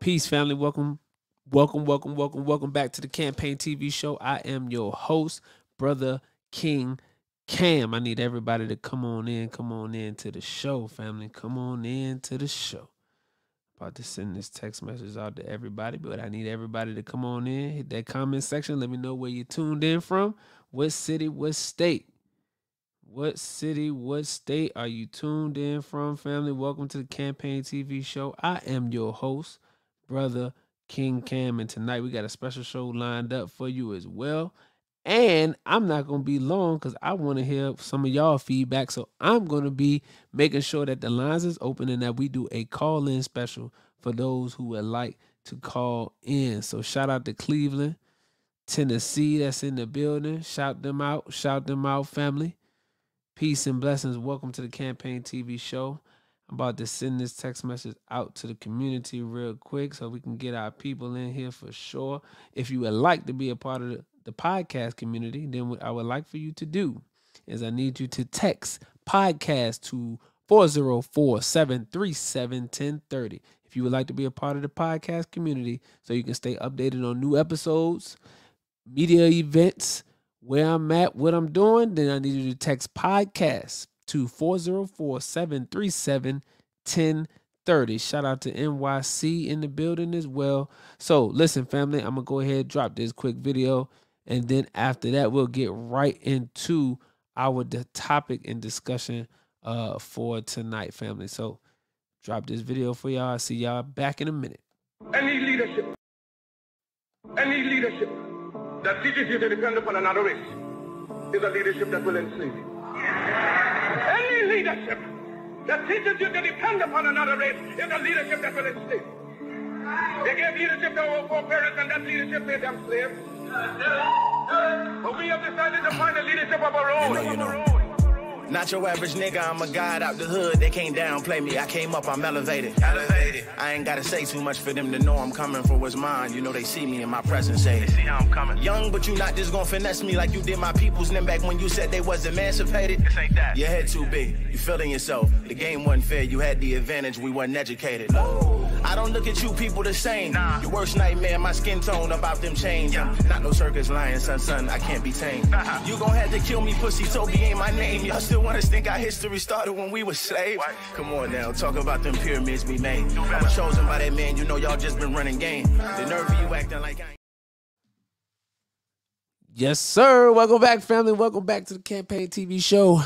Peace, family. Welcome back to the Campaign TV show. I am your host, Brother King Cam. I need everybody to come on in to the show, family. Come on in to the show. About to send this text message out to everybody, but I need everybody to come on in, hit that comment section. Let me know where you tuned in from. What city, what state? What city, what state are you tuned in from, family? Welcome to the Campaign TV show. I am your host, Brother King Cam, and tonight we got a special show lined up for you as well. And I'm not going to be long because I want to hear some of y'all feedback. So I'm going to be making sure that the lines is open and that we do a call-in special for those who would like to call in. So shout out to Cleveland, Tennessee, that's in the building. Shout them out, family. Peace and blessings. Welcome to the Campaign TV show. I'm about to send this text message out to the community real quick so we can get our people in here for sure. If you would like to be a part of the podcast community, then what I would like for you to do is I need you to text podcast to 404-737-1030. If you would like to be a part of the podcast community so you can stay updated on new episodes, media events, where I'm at, what I'm doing, then I need you to text podcast to 404-737-1030. Shout out to NYC in the building as well. So listen, family, I'm going to go ahead and drop this quick video. And then after that, we'll get right into the topic and discussion for tonight, family. So drop this video for y'all. I'll see y'all back in a minute. Any leadership that teaches you to depend upon another race is a leadership that will enslave you. Any leadership that teaches you to depend upon another race is a leadership that will enslave you. They gave leadership to our foreparents, and that leadership made them slaves. But we have decided to find a leadership of our own. Not your average nigga, I'm a god out the hood. They can't downplay me, I came up, I'm elevated. I ain't gotta say too much for them to know I'm coming for what's mine. You know they see me in my presence, say they see how I'm coming. Young, but you not just gonna finesse me like you did my peoples. Then back when you said they was emancipated. This ain't that. Your head too big, you feeling yourself. The game wasn't fair, you had the advantage, we wasn't educated. I don't look at you people the same. Nah. Your worst nightmare, my skin tone about them chains. Yeah. Not no circus lion, son, I can't be tamed. You gon' have to kill me, pussy, Toby ain't my name. Y'all still wanna think our history started when we were slaves? What? Come on now, talk about them pyramids we made. I was chosen by that man, you know y'all just been running game. The nerve of you acting like I ain't. Yes, sir. Welcome back, family. Welcome back to the Campaign TV show.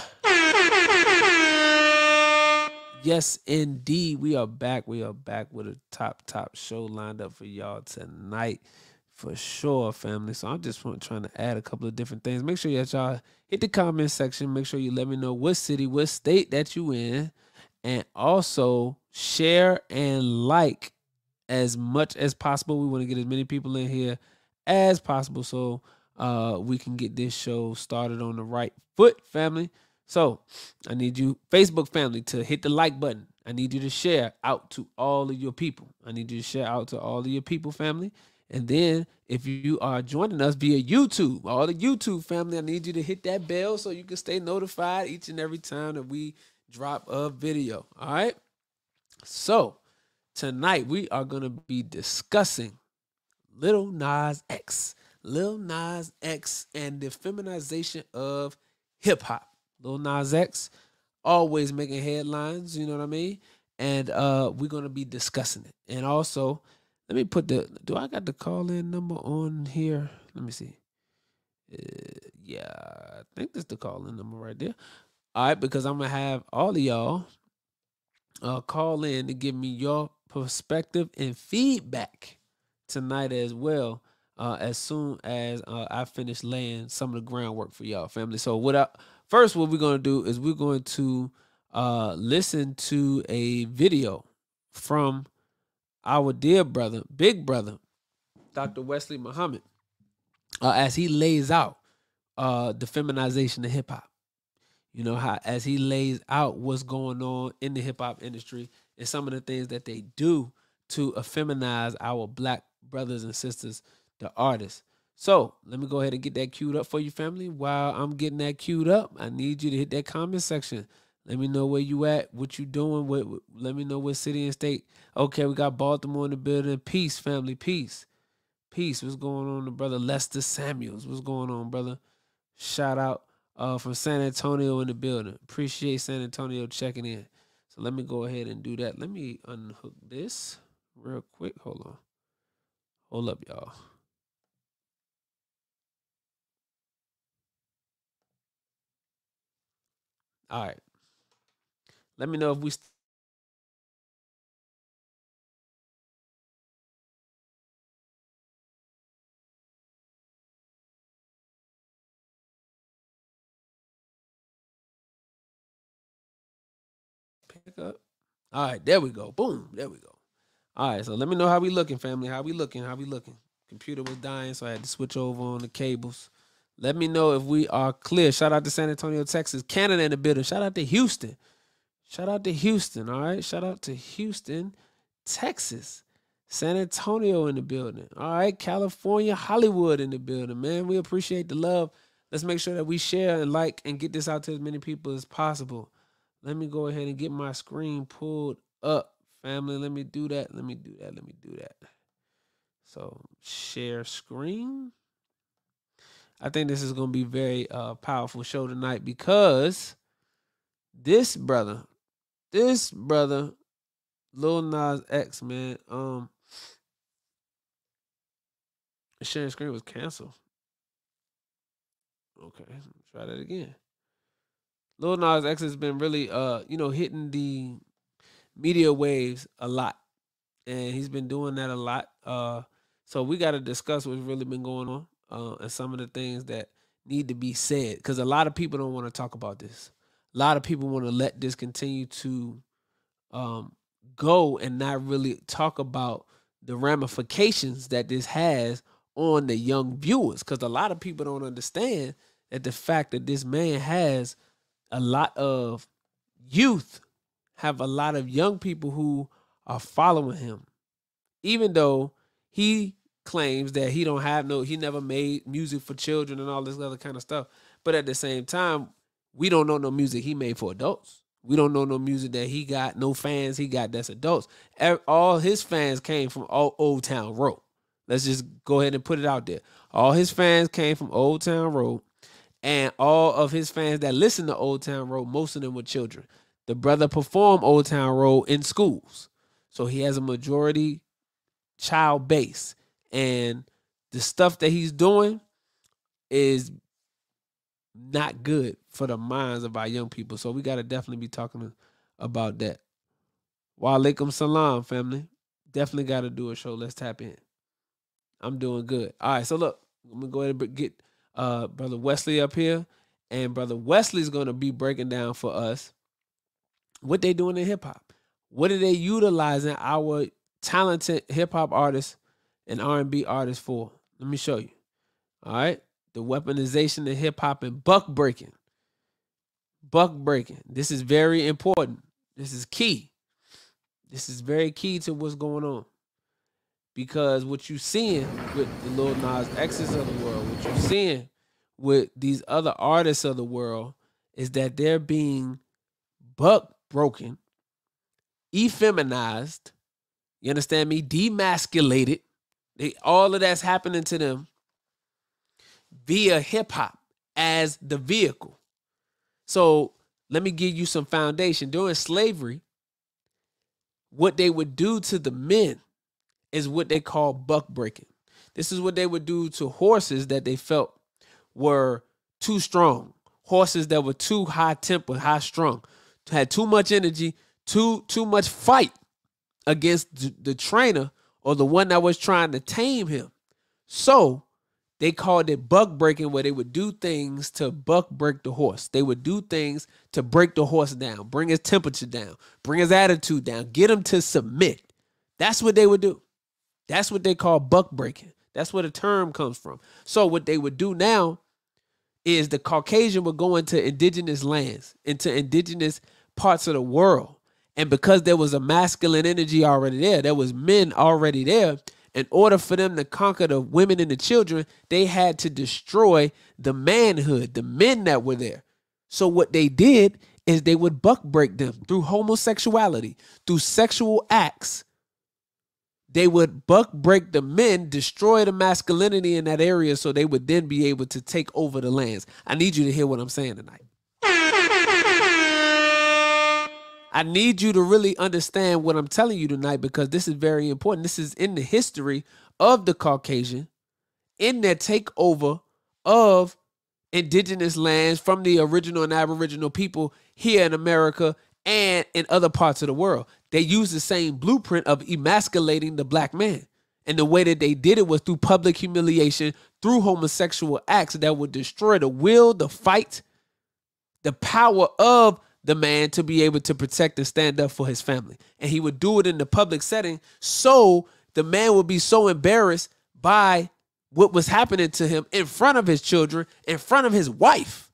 Yes, indeed. We are back. We are back with a top show lined up for y'all tonight. For sure, family. So I'm just trying to add a couple of different things. Make sure that y'all hit the comment section. Make sure you let me know what city, what state that you in. And also share and like as much as possible. We want to get as many people in here as possible so we can get this show started on the right foot, family. So I need you, Facebook family, to hit the like button. I need you to share out to all of your people. I need you to share out to all of your people, family. And then if you are joining us via YouTube, all the YouTube family, I need you to hit that bell so you can stay notified each and every time that we drop a video. All right. So tonight we are going to be discussing Lil Nas X and the feminization of hip hop. Lil Nas X, always making headlines, you know what I mean? And we're going to be discussing it. And also, let me put do I got the call-in number on here? Let me see. Yeah, I think that's the call-in number right there. All right, because I'm going to have all of y'all call in to give me your perspective and feedback tonight as well, as soon as I finish laying some of the groundwork for y'all, family. So first, what we're going to do is we're going to listen to a video from our dear brother, big brother, Dr. Wesley Muhammad, as he lays out the feminization of hip hop. You know, as he lays out what's going on in the hip hop industry and some of the things that they do to effeminize our black brothers and sisters, the artists. So let me go ahead and get that queued up for you, family. While I'm getting that queued up, I need you to hit that comment section. Let me know where you at, what you doing. Let me know what city and state. Okay, we got Baltimore in the building. Peace, family. Peace. Peace. What's going on, brother Lester Samuels? What's going on, brother? Shout out from San Antonio in the building. Appreciate San Antonio checking in. So let me go ahead and do that. Let me unhook this real quick. Hold on. Hold up, y'all. All right. Let me know if we pick up. All right, there we go. Boom, there we go. All right, so let me know how we looking, family. How we looking? How we looking? Computer was dying, so I had to switch over on the cables. Let me know if we are clear. Shout out to San Antonio, Texas, Canada in the building. Shout out to Houston. Shout out to Houston. All right, shout out to Houston, Texas. San Antonio in the building. All right, California, Hollywood in the building, man. We appreciate the love. Let's make sure that we share and like and get this out to as many people as possible. Let me go ahead and get my screen pulled up, family. Let me do that. Let me do that. Let me do that. So share screen. I think this is going to be very powerful show tonight because this brother, Lil Nas X, man, sharing screen was canceled. Okay, try that again. Lil Nas X has been really, hitting the media waves a lot, and he's been doing that a lot. So we got to discuss what's really been going on and some of the things that need to be said because a lot of people don't want to talk about this. A lot of people want to let this continue to go and not really talk about the ramifications that this has on the young viewers because a lot of people don't understand that the fact that this man has a lot of youth, have a lot of young people who are following him, even though he claims that he never made music for children and all this other kind of stuff. But at the same time, we don't know no music he made for adults. We don't know no music that he got, no fans he got that's adults. All his fans came from Old Town Road. Let's just go ahead and put it out there. All his fans came from Old Town Road. And all of his fans that listen to Old Town Road, most of them were children. The brother performed Old Town Road in schools. So he has a majority child base. And the stuff that he's doing is not good for the minds of our young people. So we got to definitely be talking about that. Wa alaikum salam, family. Definitely got to do a show. Let's tap in. I'm doing good. All right, so look, I'm going to go ahead and get Brother Wesley up here. And Brother Wesley's going to be breaking down for us what they doing in hip-hop. What are they utilizing our talented hip-hop artists and R&B artists for? Let me show you. All right? The weaponization of hip-hop and buck breaking. Buck breaking. This is very important. This is key. This is very key to what's going on. Because what you're seeing with the Lil Nas X's of the world, what you're seeing with these other artists of the world is that they're being buck broken, effeminized, you understand me, demasculated. All of that's happening to them via hip-hop as the vehicle. So let me give you some foundation. During slavery, what they would do to the men is what they call buck breaking. This is what they would do to horses that they felt were too strong. Horses that were too high tempered, high strung, had too much energy, too much fight against the trainer or the one that was trying to tame him. So they called it buck breaking, where they would do things to buck break the horse. They would do things to break the horse down, bring his temperature down, bring his attitude down, get him to submit. That's what they would do. That's what they call buck breaking. That's where the term comes from. So what they would do now is the Caucasian would go into indigenous lands, into indigenous parts of the world. And because there was a masculine energy already there was men already there, in order for them to conquer the women and the children, they had to destroy the manhood, the men that were there. So what they did is they would buck break them through homosexuality, through sexual acts. They would buck break the men, destroy the masculinity in that area so they would then be able to take over the lands. I need you to hear what I'm saying tonight. I need you to really understand what I'm telling you tonight because this is very important. This is in the history of the Caucasian, in their takeover of indigenous lands from the original and aboriginal people here in America and in other parts of the world. They used the same blueprint of emasculating the black man. And the way that they did it was through public humiliation, through homosexual acts that would destroy the will, the fight, the power of the man to be able to protect and stand up for his family. And he would do it in the public setting so the man would be so embarrassed by what was happening to him in front of his children, in front of his wife,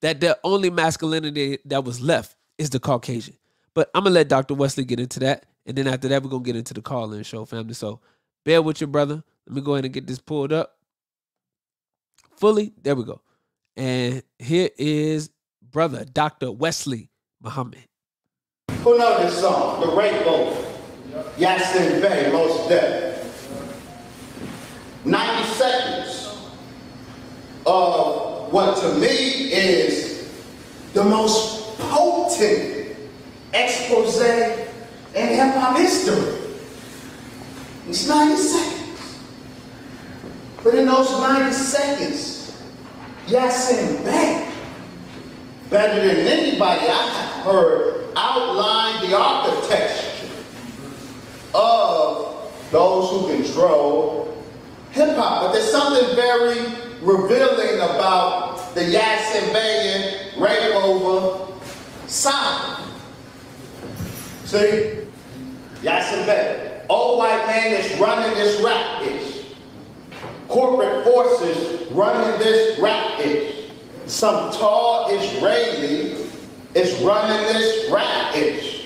that the only masculinity that was left is the Caucasian. But I'm going to let Dr. Wesley get into that. And then after that, we're going to get into the call-in show, family. So bear with your brother. Let me go ahead and get this pulled up fully. There we go. And here is brother Dr. Wesley Muhammad. Who know this song? The Rainbow. Yasin Bey, Most Dead. 90 seconds of what to me is the most potent expose in hip-hop history. It's 90 seconds. But in those 90 seconds, Yasin Bey, better than anybody I've heard, outline the architecture of those who control hip-hop. But there's something very revealing about the Yasin Bey and Ray Rover sound. See? Yasin Bey, old white man is running this rap-ish. Corporate forces running this rap-ish. Some tall Israeli is running this rap-ish.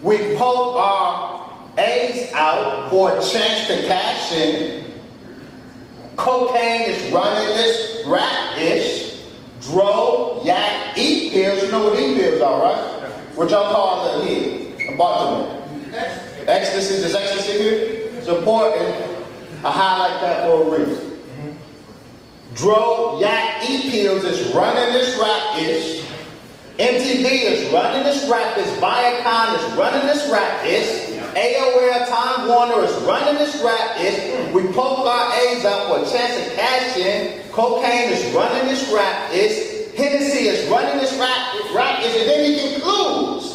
We poke our A's out for a chance to cash in. Cocaine is running this rap-ish. Dro, yak, E-pills. You know what E-pills are, right? What y'all call it here in Baltimore. Ecstasy, is ecstasy here? It's important. I highlight that for a reason. Dro, yak, E-pills is running this rap-ish. MTV is running this rap-ish. Viacom is running this rap-ish. AOL, Time Warner is running this rap-ish. We poke our A's out for a chance to cash in. Cocaine is running this rap-ish. Hennessy is running this rap-ish. And then he concludes.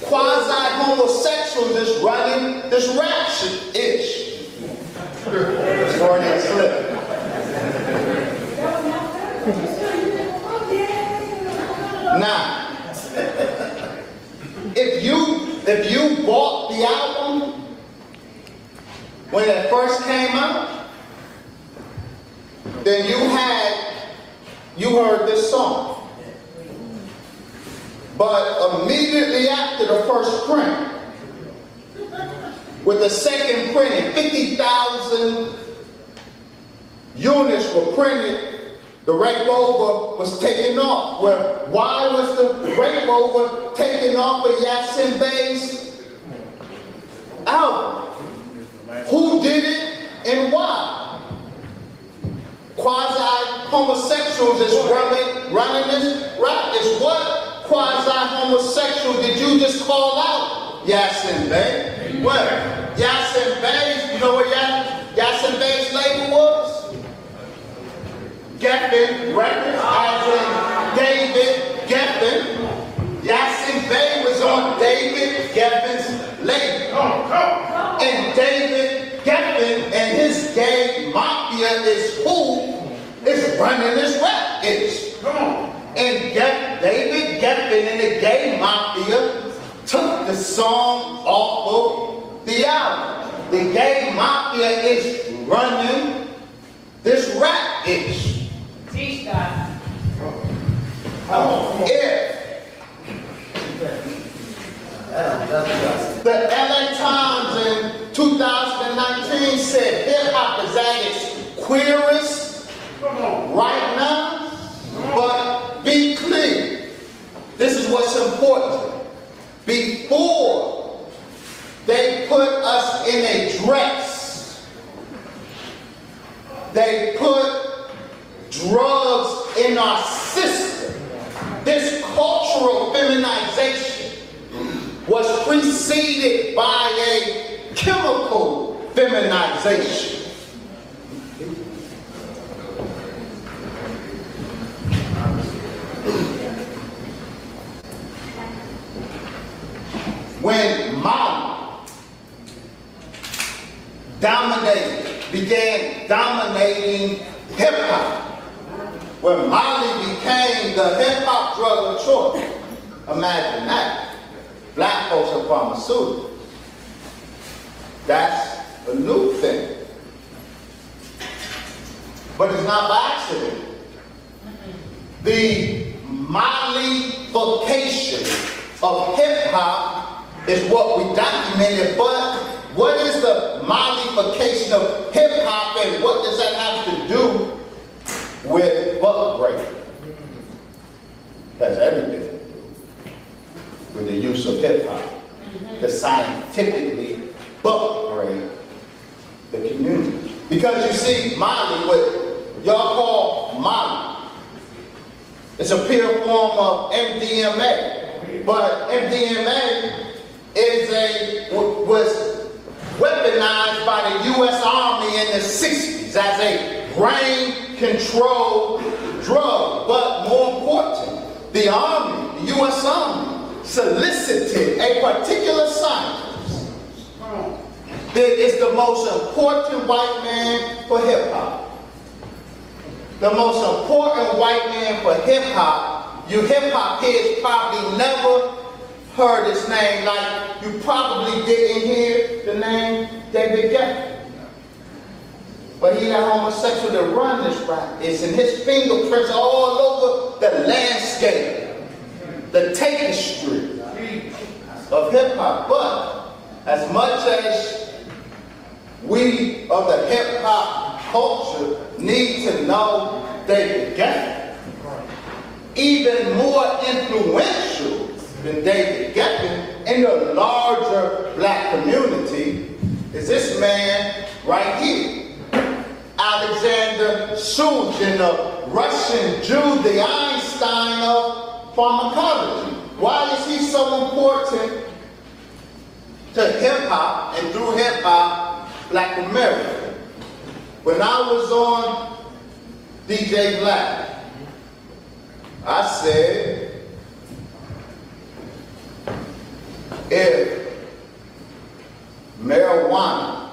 Quasi-homosexuals is running this rap-ish. Freudian slip. Now, if you bought the album when it first came out, then you heard this song. But immediately after the first print, with the second printing, 50,000 units were printed. The Range Rover was taken off. Well, why was the Range Rover taken off of Yasin Bey's album? Who did it and why? Quasi-homosexuals is running this rap. Is what quasi-homosexual did you just call out, Yasin Bey? Well, Yasin Bey's, you know what Yasin Bey's label was? Geffen Records, as in David Geffen. Yasin Bey was on David Geffen's label. And David Geffen and his gay mafia is who is running this rap ish. And David Geffen and the gay mafia took the song off of the album. The gay mafia is running this rap ish. Teach that. If the LA Times in 2019 said hip-hop is at its queerest right now, but be clear, what's important. Before they put us in a dress, they put drugs in our system. This cultural feminization was preceded by a chemical feminization. When Mali began dominating hip-hop, when Mali became the hip-hop drug of choice, imagine that. Black folks are pharmaceuticals. That's a new thing. But it's not by accident. The Malification of hip-hop is what we documented, but what is the Malification of hip-hop and what does that have to do with buck breaking? That's everything to do with the use of hip-hop to scientifically buck break the community. Because you see, Mali, what y'all call Mali, it's a pure form of MDMA, but MDMA was weaponized by the U.S. Army in the 60s as a brain control drug. But more important, the Army, the U.S. Army, solicited a particular scientist that is the most important white man for hip-hop. The most important white man for hip-hop. You hip-hop kids probably never heard his name, like you probably didn't hear the name David Guetta. But he that homosexual that run this practice, and his fingerprints are all over the landscape, the tapestry of hip-hop. But as much as we of the hip-hop culture need to know David Guetta, even more influential than David Guetta in the larger black community is this man right here, Alexander Shulgin, the Russian Jew, the Einstein of pharmacology. Why is he so important to hip-hop and through hip-hop, Black America? When I was on DJ Black, I said, if marijuana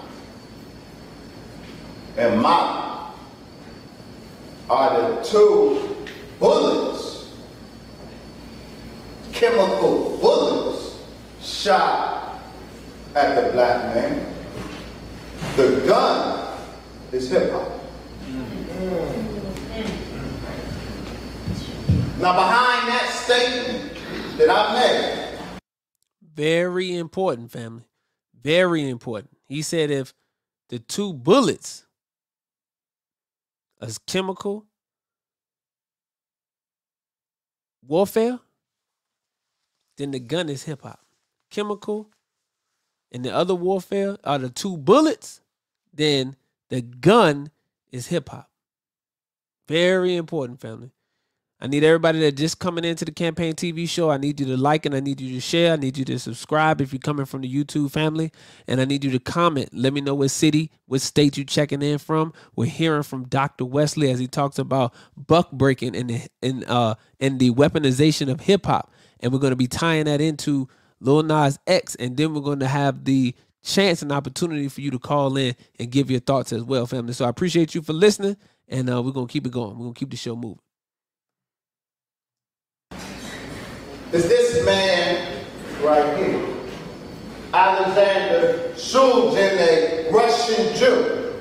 and Mali are the two bullets, chemical bullets shot at the black man, the gun is hip-hop. Now behind that statement that I made, very important, family. Very important. He said if the two bullets is chemical warfare, then the gun is hip-hop. Chemical and the other warfare are the two bullets, then the gun is hip-hop. Very important, family. I need everybody that just coming into the Campaign TV show, I need you to like and I need you to share. I need you to subscribe if you're coming from the YouTube family. And I need you to comment. Let me know what city, what state you checking in from. We're hearing from Dr. Wesley as he talks about buck breaking and the weaponization of hip-hop. And we're going to be tying that into Lil Nas X. And then we're going to have the chance and opportunity for you to call in and give your thoughts as well, family. So I appreciate you for listening. And we're going to keep it going. We're going to keep the show moving. Is this man right here, Alexander Shulgin, a Russian Jew.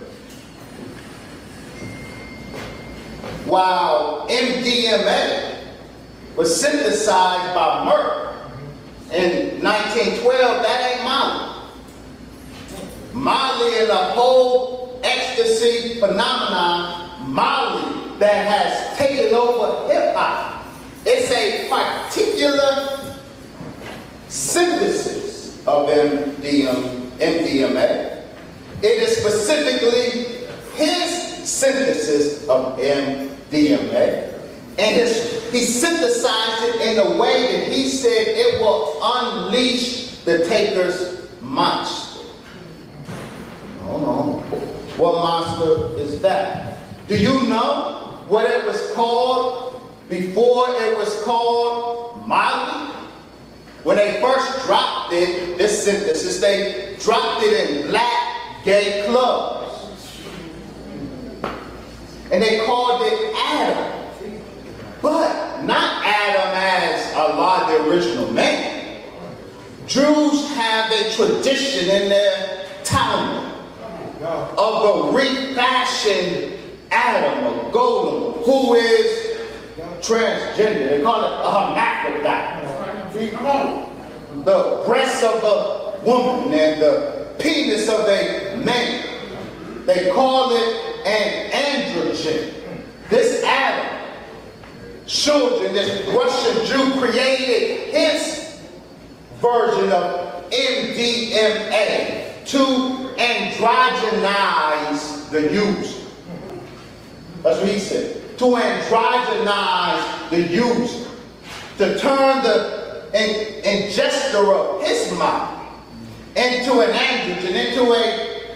While MDMA was synthesized by Merck in 1912, that ain't Mali. Mali is a whole ecstasy phenomenon, Mali, that has taken over hip-hop. It's a particular synthesis of MDMA. It is specifically his synthesis of MDMA. And he synthesized it in a way that he said it will unleash the taker's monster. Hold on. What monster is that? Do you know what it was called before it was called Molly? When they first dropped it, this synthesis, they dropped it in black gay clubs. And they called it Adam. But not Adam as Allah, the original man. Jews have a tradition in their Talmud of a refashioned Adam, a golem, who is transgender. They call it a hermaphrodite. The breast of a woman and the penis of a man. They call it an androgen. This Adam, children, this Russian Jew created his version of MDMA to androgynize the user. That's what he said. To androgynize the user. To turn the ingester of his mind into an androgen, into a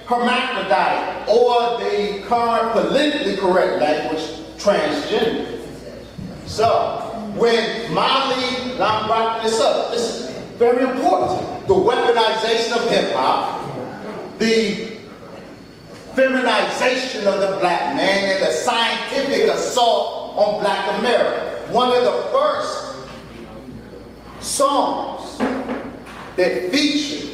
hermaphrodite, or the current politically correct language, transgender. So, when Molly, now I'm wrapping this up, this is very important. The weaponization of hip-hop, the feminization of the black man, and the scientific assault on black America. One of the first songs that featured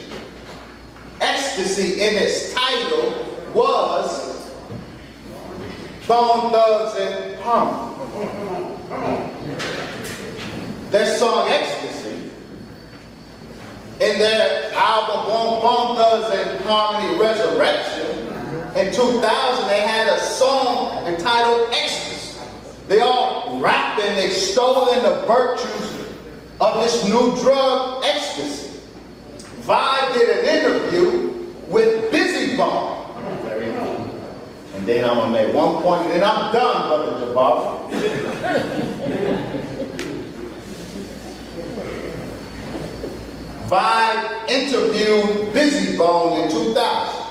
ecstasy in its title was Bone Thugs and Harmony. Their song Ecstasy, in their album Bone Thugs and Harmony Resurrection, in 2000 they had a song entitled Ecstasy. They all rapped and extolling the virtues of this new drug, ecstasy. Vibe did an interview with Busy Bone. And then I'm gonna make one point, and then I'm done, Brother Jabbar. Vibe interviewed Busy Bone in 2000.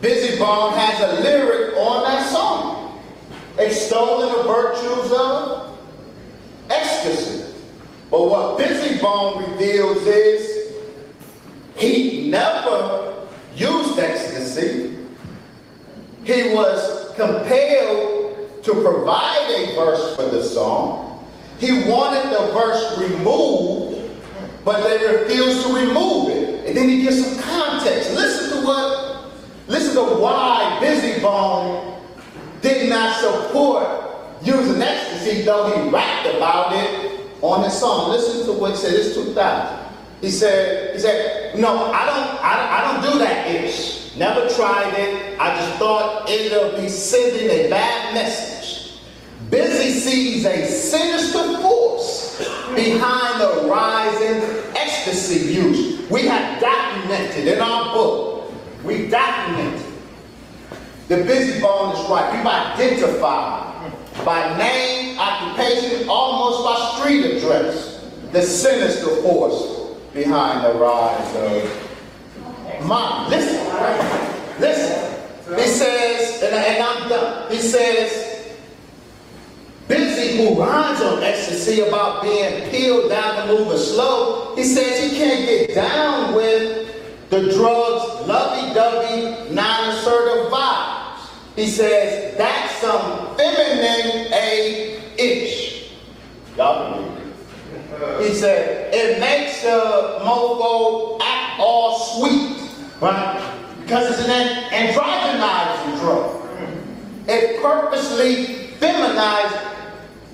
Busy Bone has a lyric on that song, extolling the virtues of ecstasy. But what Busy Bone reveals is he never used ecstasy. He was compelled to provide a verse for the song. He wanted the verse removed, but they refused to remove it. And then he gives some context. Listen to why Busy Bone did not support using ecstasy, though he rapped about it on his song. Listen to what he said. It's 2000. He said, no, I don't do that ish. Never tried it. I just thought it'll be sending a bad message. Busy sees a sinister force behind the rise in ecstasy use. We have documented in our book. We documented. The Busy Bone is right. We've identified by name, occupation, almost by street address, the sinister force behind the rise of mine. Listen. He says, and I'm done. He says, Busy, who rhymes on ecstasy about being peeled down and moving slow, he says he can't get down with the drugs lovey-dovey, non-assertive vibes. He says that's some feminine ish. Y'all believe it? He said it makes a mofo act all sweet, right? Because it's an androgenizing drug. It purposely feminized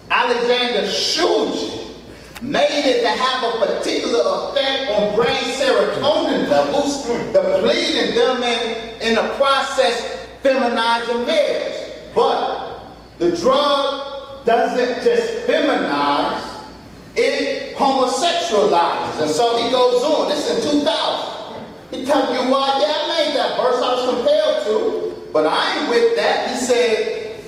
Alexander Shulgin, made it to have a particular effect on brain serotonin levels, depleting them and in the process feminizing males. But the drug doesn't just feminize, it homosexualizes. And so he goes on, this is in 2000. He tells you why, yeah, I made that verse, I was compelled to, but I ain't with that. He said,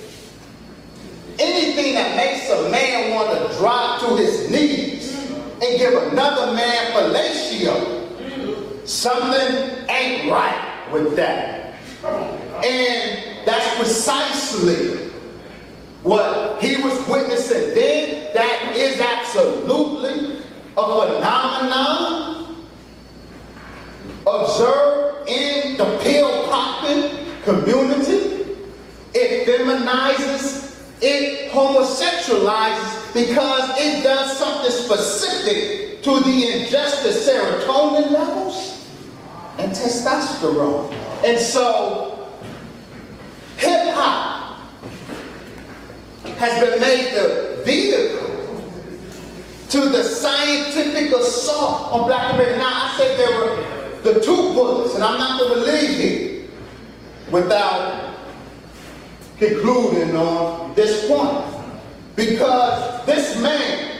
anything that makes a man want to drop to his knees and give another man fellatio, something ain't right with that. And that's precisely what he was witnessing then. That is absolutely a phenomenon observed in the pill-popping community. It feminizes, it homosexualizes because it does something specific to the ingested serotonin levels and testosterone. And so, hip-hop has been made the vehicle to the scientific assault on black Americans. Now, I said there were the two bullets, and I'm not going to leave here without concluding on this point. Because this man,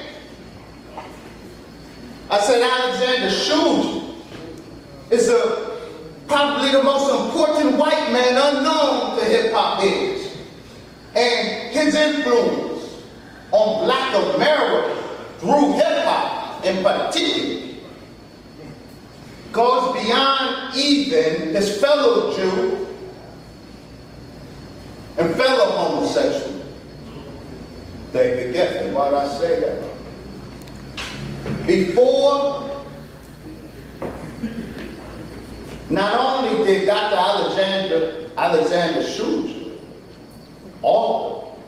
I said Alexander Shulgin, is probably the most important white man unknown to hip-hop is. And his influence on black America through hip-hop in particular goes beyond even his fellow Jew and fellow homosexual. David Geffen, why did I say that? Before, not only did Dr. Alexander Shulgin author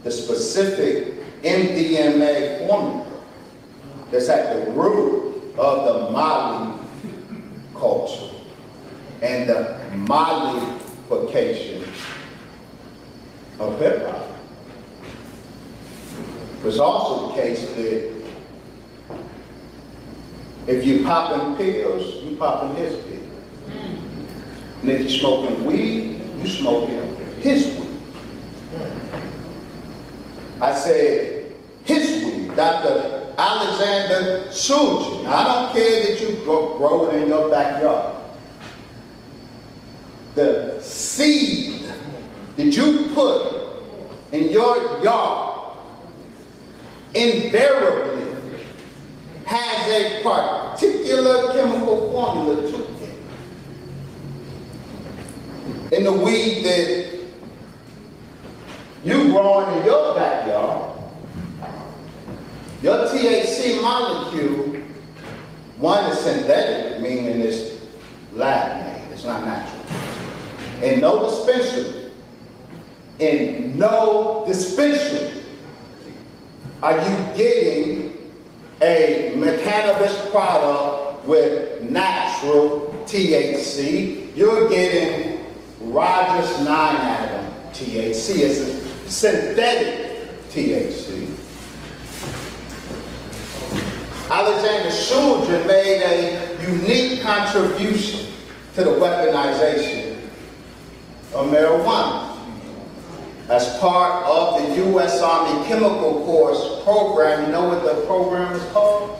the specific MDMA formula that's at the root of the Mali culture and the Malification of hip-hop. It was also the case that if you popping pills, you popping his pills. And if you're smoking weed, you smoking his weed. I said, his weed, Dr. Alexander Shulgin. I don't care that you grow it in your backyard. The seed that you put in your yard invariably has a particular chemical formula to it. In the weed that you growing in your backyard, your THC molecule, one is synthetic, meaning it's lab-made, it's not natural. In no dispensary are you getting a cannabis product with natural THC. You're getting Rogers 9-atom THC. It's a synthetic THC. Alexander Shulgin made a unique contribution to the weaponization of marijuana. As part of the U.S. Army Chemical Corps program, you know what the program is called?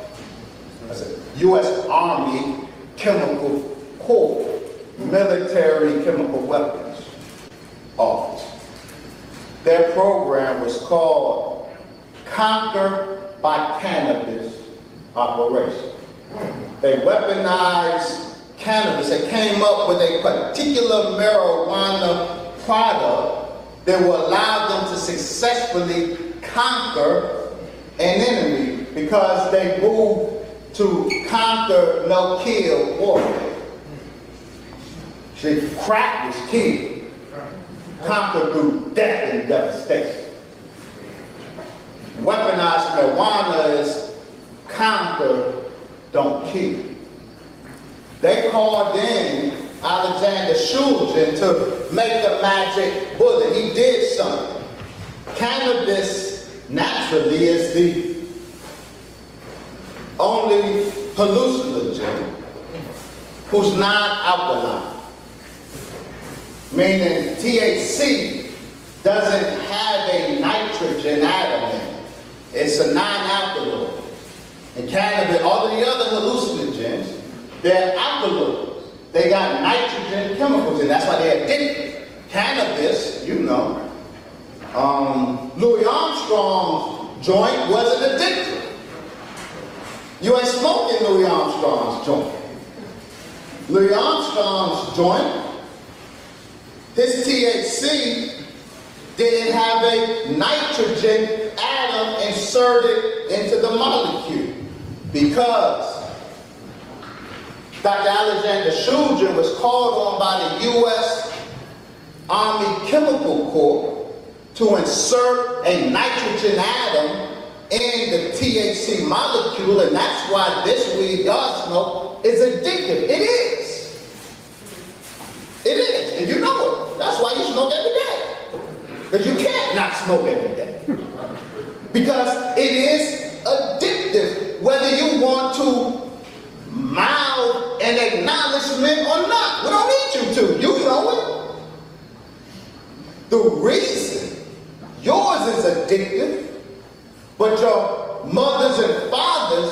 That's it. U.S. Army Chemical Corps, Military Chemical Weapons Office. Their program was called Conquer by Cannabis Operation. They weaponized cannabis. They came up with a particular marijuana product that will allow them to successfully conquer an enemy because they moved to conquer no-kill warfare. See, crack was killed, conquered through death and devastation. Weaponized marijuana is conquer, don't kill. They called in Alexander Shulgin to make the magic bullet. He did something. Cannabis naturally is the only hallucinogen who's non-alkaline. Meaning THC doesn't have a nitrogen atom in it. It's a non-alkaloid. And cannabis, all of the other hallucinogens, they're alkaloids. They got nitrogen chemicals, and that's why they're addictive. Cannabis, you know, Louis Armstrong's joint wasn't addictive. You ain't smoking Louis Armstrong's joint. Louis Armstrong's joint, his THC didn't have a nitrogen atom inserted into the molecule because Dr. Alexander Shulgin was called on by the U.S. Army Chemical Corps to insert a nitrogen atom in the THC molecule, and that's why this weed y'all smoke is addictive. It is. It is, and you know it. That's why you smoke every day. Because you can't not smoke every day. Because it is addictive, whether you want to mouth an acknowledgement or not. We don't need you to. You know it. The reason yours is addictive, but your mothers and fathers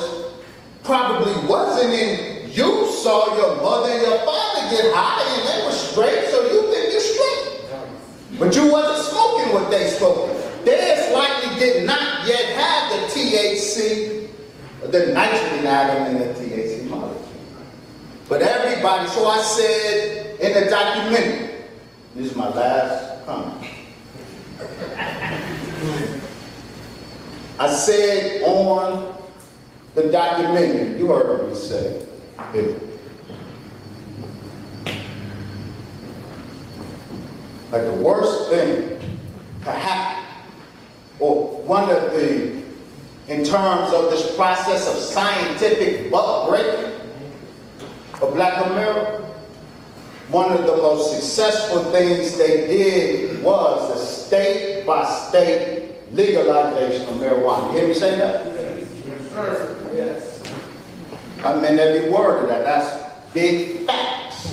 probably wasn't, and you saw your mother and your father get high and they were straight, so you think you're straight. But you wasn't smoking what they smoking. Theirs likely did not yet have the THC, the nitrogen atom in the THC molecule. But everybody, so I said in the documentary, this is my last comment. I said on the documentary, you heard me say it. Like the worst thing to happen, or one of the, in terms of this process of scientific buck breaking of Black America, one of the most successful things they did was the state-by-state legalization of marijuana. You hear me say that? Yes. I meant every word of that. That's big facts.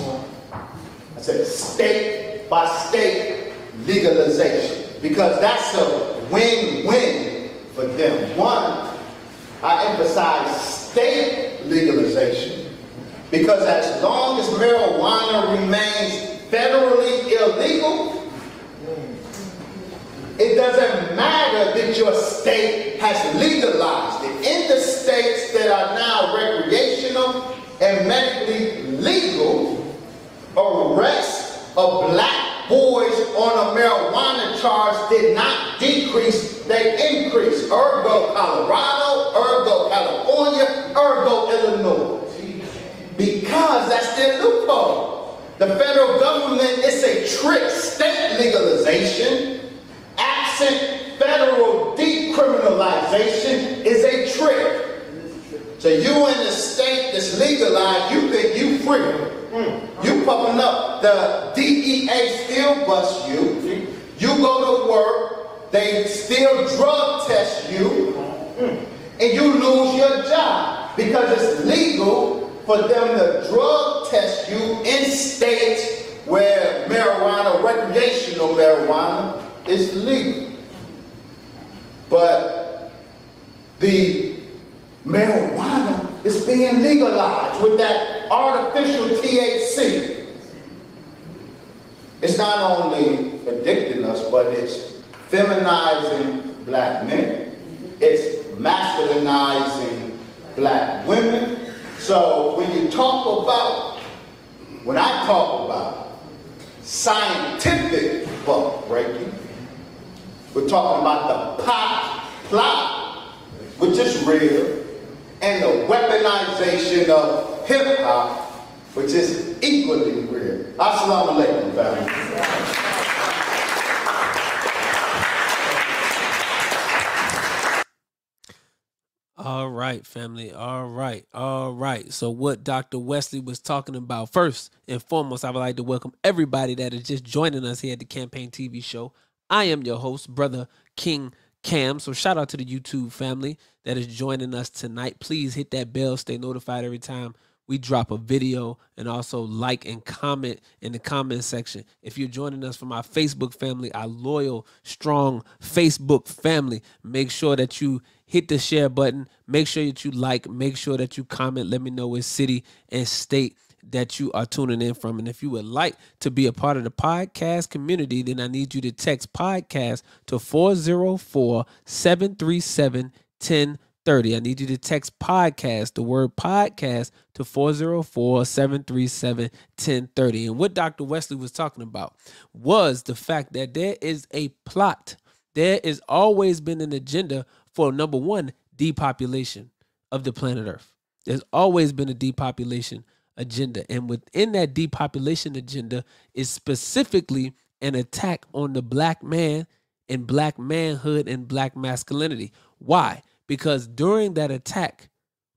I said state-by-state legalization, because that's a win-win for them. One, I emphasize state legalization, because as long as marijuana remains federally illegal, it doesn't matter that your state has legalized it. In the states that are now recreational and medically legal, arrests of Black boys on a marijuana charge did not decrease, they increased. Ergo Colorado, ergo California, ergo Illinois. Because that's their loophole. The federal government is a trick. State legalization, absent federal decriminalization, is a trick. So you in the state that's legalized, you think you free. You pumping up, the DEA still bust you. You go to work, they still drug test you, and you lose your job because it's legal for them to drug test you in states where marijuana, recreational marijuana, is legal. But the marijuana is being legalized with that artificial THC. It's not only addicting us, but it's feminizing Black men. It's masculinizing Black women. So when you talk about, when I talk about scientific buck breaking, we're talking about the pop plot, which is real, and the weaponization of hip hop, which is equally real. Assalamu alaikum, family. All right, family. All right. All right. So what Dr. Wesley was talking about, first and foremost, I would like to welcome everybody that is just joining us here at the Campaign TV show. I am your host, Brother King Cam. So shout out to the YouTube family that is joining us tonight. Please hit that bell, stay notified every time we drop a video, and also like and comment in the comment section. If you're joining us from our Facebook family, our loyal, strong Facebook family, make sure that you hit the share button. Make sure that you like. Make sure that you comment. Let me know what city and state that you are tuning in from. And if you would like to be a part of the podcast community, then I need you to text podcast to 404-737-1030. I need you to text podcast, the word podcast, to 404-737-1030. And what Dr. Wesley was talking about was the fact that there is a plot. There has always been an agenda for, number one, depopulation of the planet Earth. There's always been a depopulation agenda. And within that depopulation agenda is specifically an attack on the black man and black manhood and black masculinity. Why? Because during that attack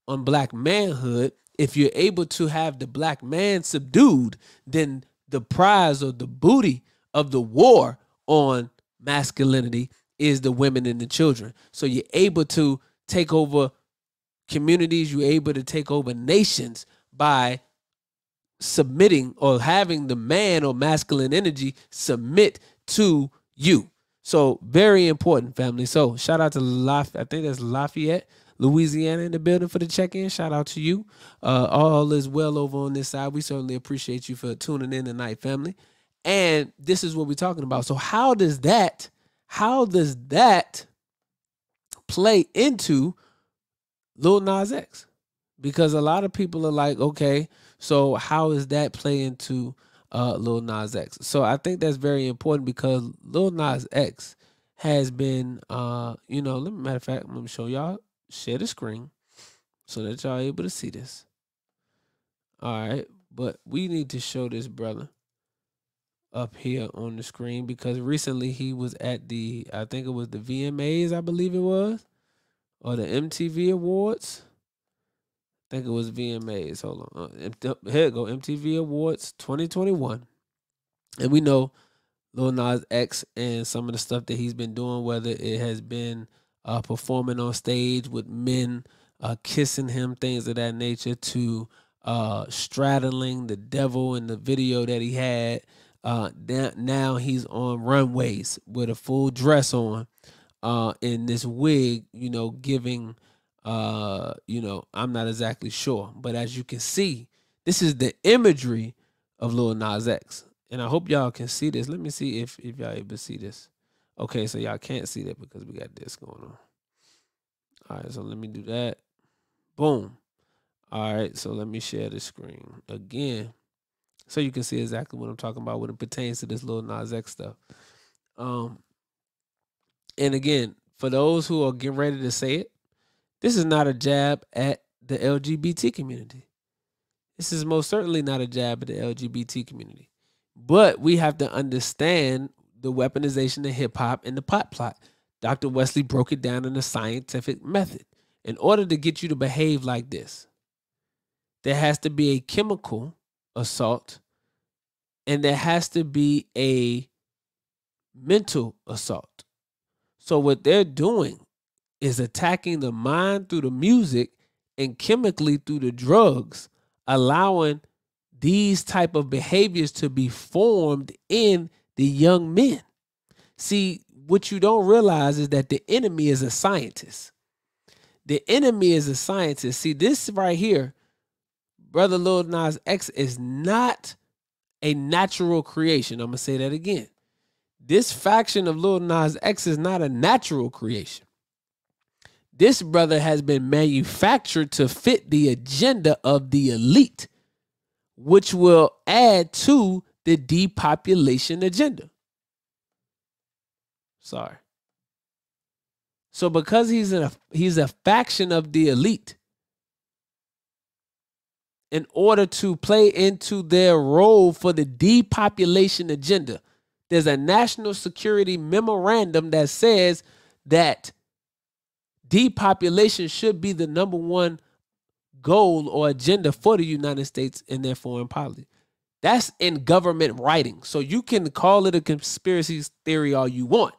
on black manhood, if you're able to have the black man subdued, then the prize or the booty of the war on masculinity is the women and the children. So you're able to take over communities, you're able to take over nations by submitting or having the man or masculine energy submit to you. So very important, family. So shout out to I think that's Lafayette, Louisiana in the building for the check-in. Shout out to you. All is well over on this side. We certainly appreciate you for tuning in tonight, family. And this is what we're talking about. So how does that play into Lil Nas X? Because a lot of people are like, okay, so how does that play into Lil Nas X? So I think that's very important because Lil Nas X has been, matter of fact, let me show y'all, share the screen so that y'all able to see this. All right, but we need to show this brother up here on the screen because recently he was at I think it was the VMAs, I believe it was, or the MTV Awards. I think it was VMAs. Hold on. Here it go. MTV Awards 2021. And we know Lil Nas X and some of the stuff that he's been doing, whether it has been performing on stage with men, kissing him, things of that nature, to straddling the devil in the video that he had. Now he's on runways with a full dress on, in this wig, giving... I'm not exactly sure, but as you can see, this is the imagery of Lil Nas X, and I hope y'all can see this. Let me see if y'all able to see this. Okay, so y'all can't see that because we got this going on. All right, so let me do that. Boom. All right, so let me share the screen again so you can see exactly what I'm talking about when it pertains to this Lil Nas X stuff. And again, for those who are getting ready to say it, this is not a jab at the LGBT community. This is most certainly not a jab at the LGBT community. But we have to understand the weaponization of hip-hop and the pot plot. Dr. Wesley broke it down in a scientific method. In order to get you to behave like this, there has to be a chemical assault and there has to be a mental assault. So what they're doing is attacking the mind through the music and chemically through the drugs, allowing these type of behaviors to be formed in the young men. See, what you don't realize is that the enemy is a scientist. The enemy is a scientist. See, this right here, Brother Lil Nas X, is not a natural creation. I'm going to say that again. This faction of Lil Nas X is not a natural creation. This brother has been manufactured to fit the agenda of the elite, which will add to the depopulation agenda. Sorry. So because he's a faction of the elite, in order to play into their role for the depopulation agenda, there's a national security memorandum that says that depopulation should be the number one goal or agenda for the United States in their foreign policy. That's in government writing. So you can call it a conspiracy theory all you want.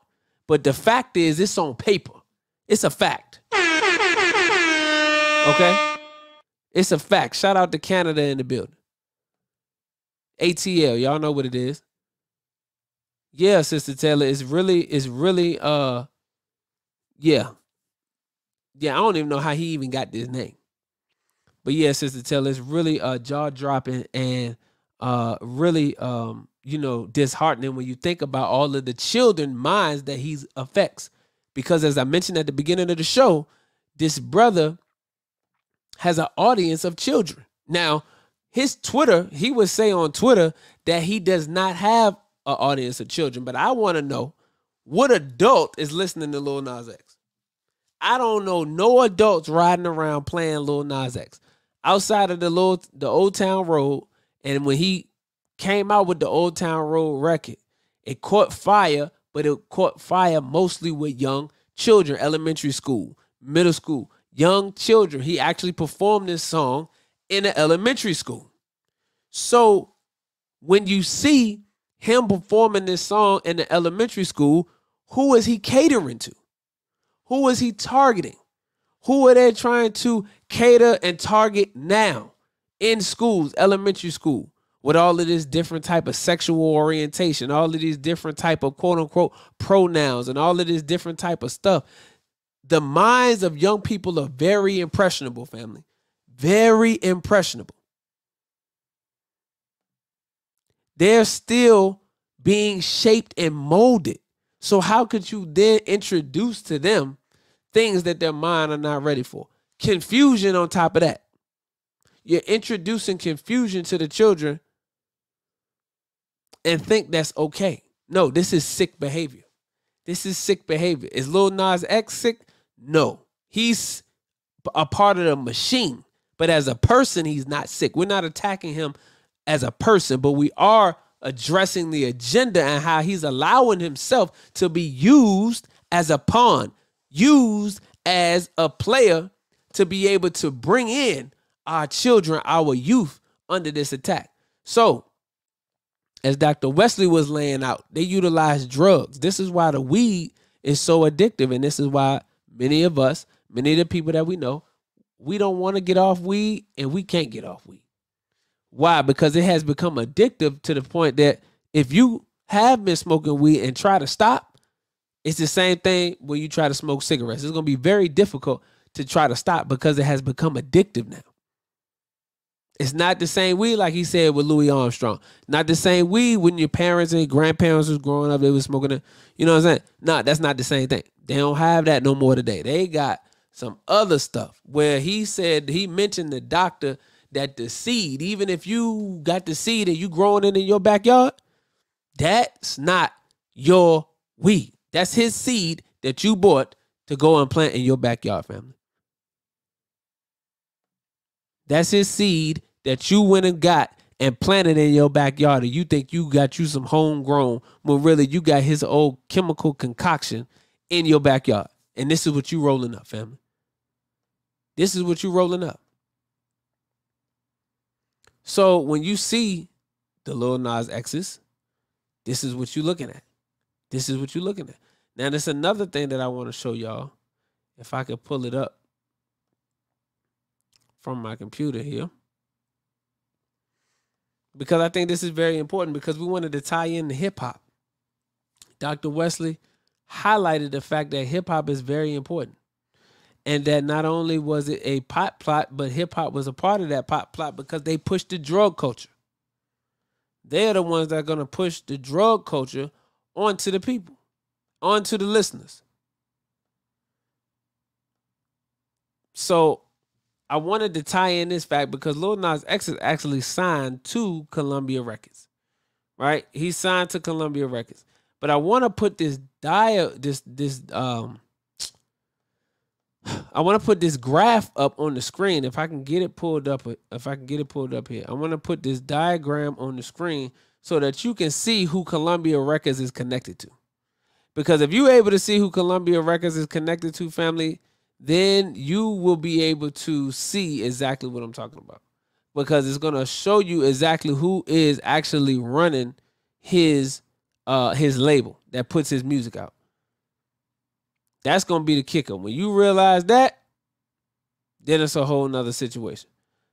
But the fact is, it's on paper. It's a fact. Okay? It's a fact. Shout out to Canada in the building. ATL, y'all know what it is. Yeah, Sister Taylor, it's really, yeah. Yeah, I don't even know how he even got this name. But yeah, Sister Taylor, it's really jaw dropping and really disheartening when you think about all of the children minds that he affects. Because as I mentioned at the beginning of the show, this brother has an audience of children. Now, his Twitter, he would say on Twitter that he does not have an audience of children. But I want to know, what adult is listening to Lil Nas X? I don't know no adults riding around playing Lil Nas X outside of the Old Town Road. And when he came out with the Old Town Road record, it caught fire, but it caught fire mostly with young children, elementary school, middle school, young children. He actually performed this song in an elementary school. So when you see him performing this song in the elementary school, who is he catering to? Who is he targeting? Who are they trying to cater and target now in schools, elementary school, with all of this different type of sexual orientation, all of these different type of quote unquote pronouns and all of this different type of stuff? The minds of young people are very impressionable, family. Very impressionable. They're still being shaped and molded. So how could you then introduce to them things that their mind are not ready for? Confusion on top of that. You're introducing confusion to the children and think that's okay. No, this is sick behavior. This is sick behavior. Is Lil Nas X sick? No. He's a part of the machine. But as a person, he's not sick. We're not attacking him as a person, but we are addressing the agenda and how he's allowing himself to be used as a pawn, used as a player to be able to bring in our children, our youth under this attack. So, as Dr. Wesley was laying out, they utilize drugs. This is why the weed is so addictive. And this is why many of us, many of the people that we know, we don't want to get off weed and we can't get off weed. Why? Because it has become addictive to the point that if you have been smoking weed and try to stop, it's the same thing when you try to smoke cigarettes. It's going to be very difficult to try to stop because it has become addictive now. It's not the same weed like he said with Louis Armstrong. Not the same weed when your parents and grandparents was growing up, they was smoking it. You know what I'm saying? No, that's not the same thing. They don't have that no more today. They got some other stuff where he said, he mentioned the doctor that the seed, even if you got the seed and you growing it in your backyard, that's not your weed. That's his seed that you bought to go and plant in your backyard, family. That's his seed that you went and got and planted in your backyard, and you think you got you some homegrown, when really you got his old chemical concoction in your backyard. And this is what you rolling up, family. This is what you rolling up. So when you see the Lil Nas X's, this is what you're looking at. This is what you're looking at. Now, there's another thing that I want to show y'all. If I could pull it up from my computer here. Because I think this is very important, because we wanted to tie in the hip hop. Dr. Wesley highlighted the fact that hip hop is very important. And that not only was it a pot plot, but hip hop was a part of that pot plot because they pushed the drug culture. They're the ones that are going to push the drug culture onto the people, onto the listeners. So I wanted to tie in this fact because Lil Nas X is actually signed to Columbia Records, right? He's signed to Columbia Records. But I want to put I want to put this graph up on the screen. If I can get it pulled up, here, I want to put this diagram on the screen so that you can see who Columbia Records is connected to. Because if you're able to see who Columbia Records is connected to, family, then you will be able to see exactly what I'm talking about. Because it's going to show you exactly who is actually running his label that puts his music out. That's going to be the kicker. When you realize that, then it's a whole nother situation.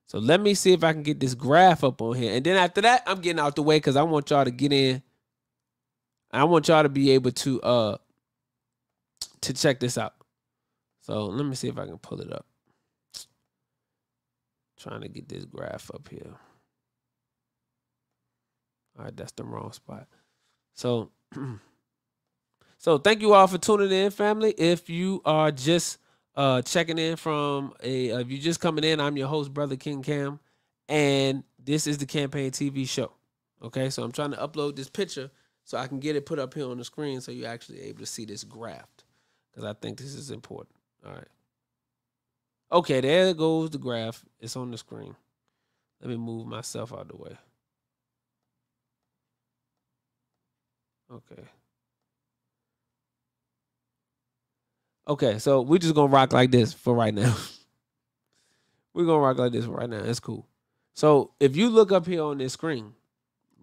So let me see if I can get this graph up on here. And then after that, I'm getting out the way because I want y'all to get in. I want y'all to be able to check this out. So let me see if I can pull it up. Trying to get this graph up here. All right, that's the wrong spot. So, so thank you all for tuning in, family. If you are just checking in from if you're just coming in, I'm your host, Brother King Cam, and this is the Campaign TV show. Okay, so I'm trying to upload this picture so I can get it put up here on the screen so you're actually able to see this graph, because I think this is important. All right. Okay, there goes the graph. It's on the screen. Let me move myself out of the way. Okay. Okay, so we're just gonna rock like this for right now. We're gonna rock like this for right now. It's cool. So if you look up here on this screen,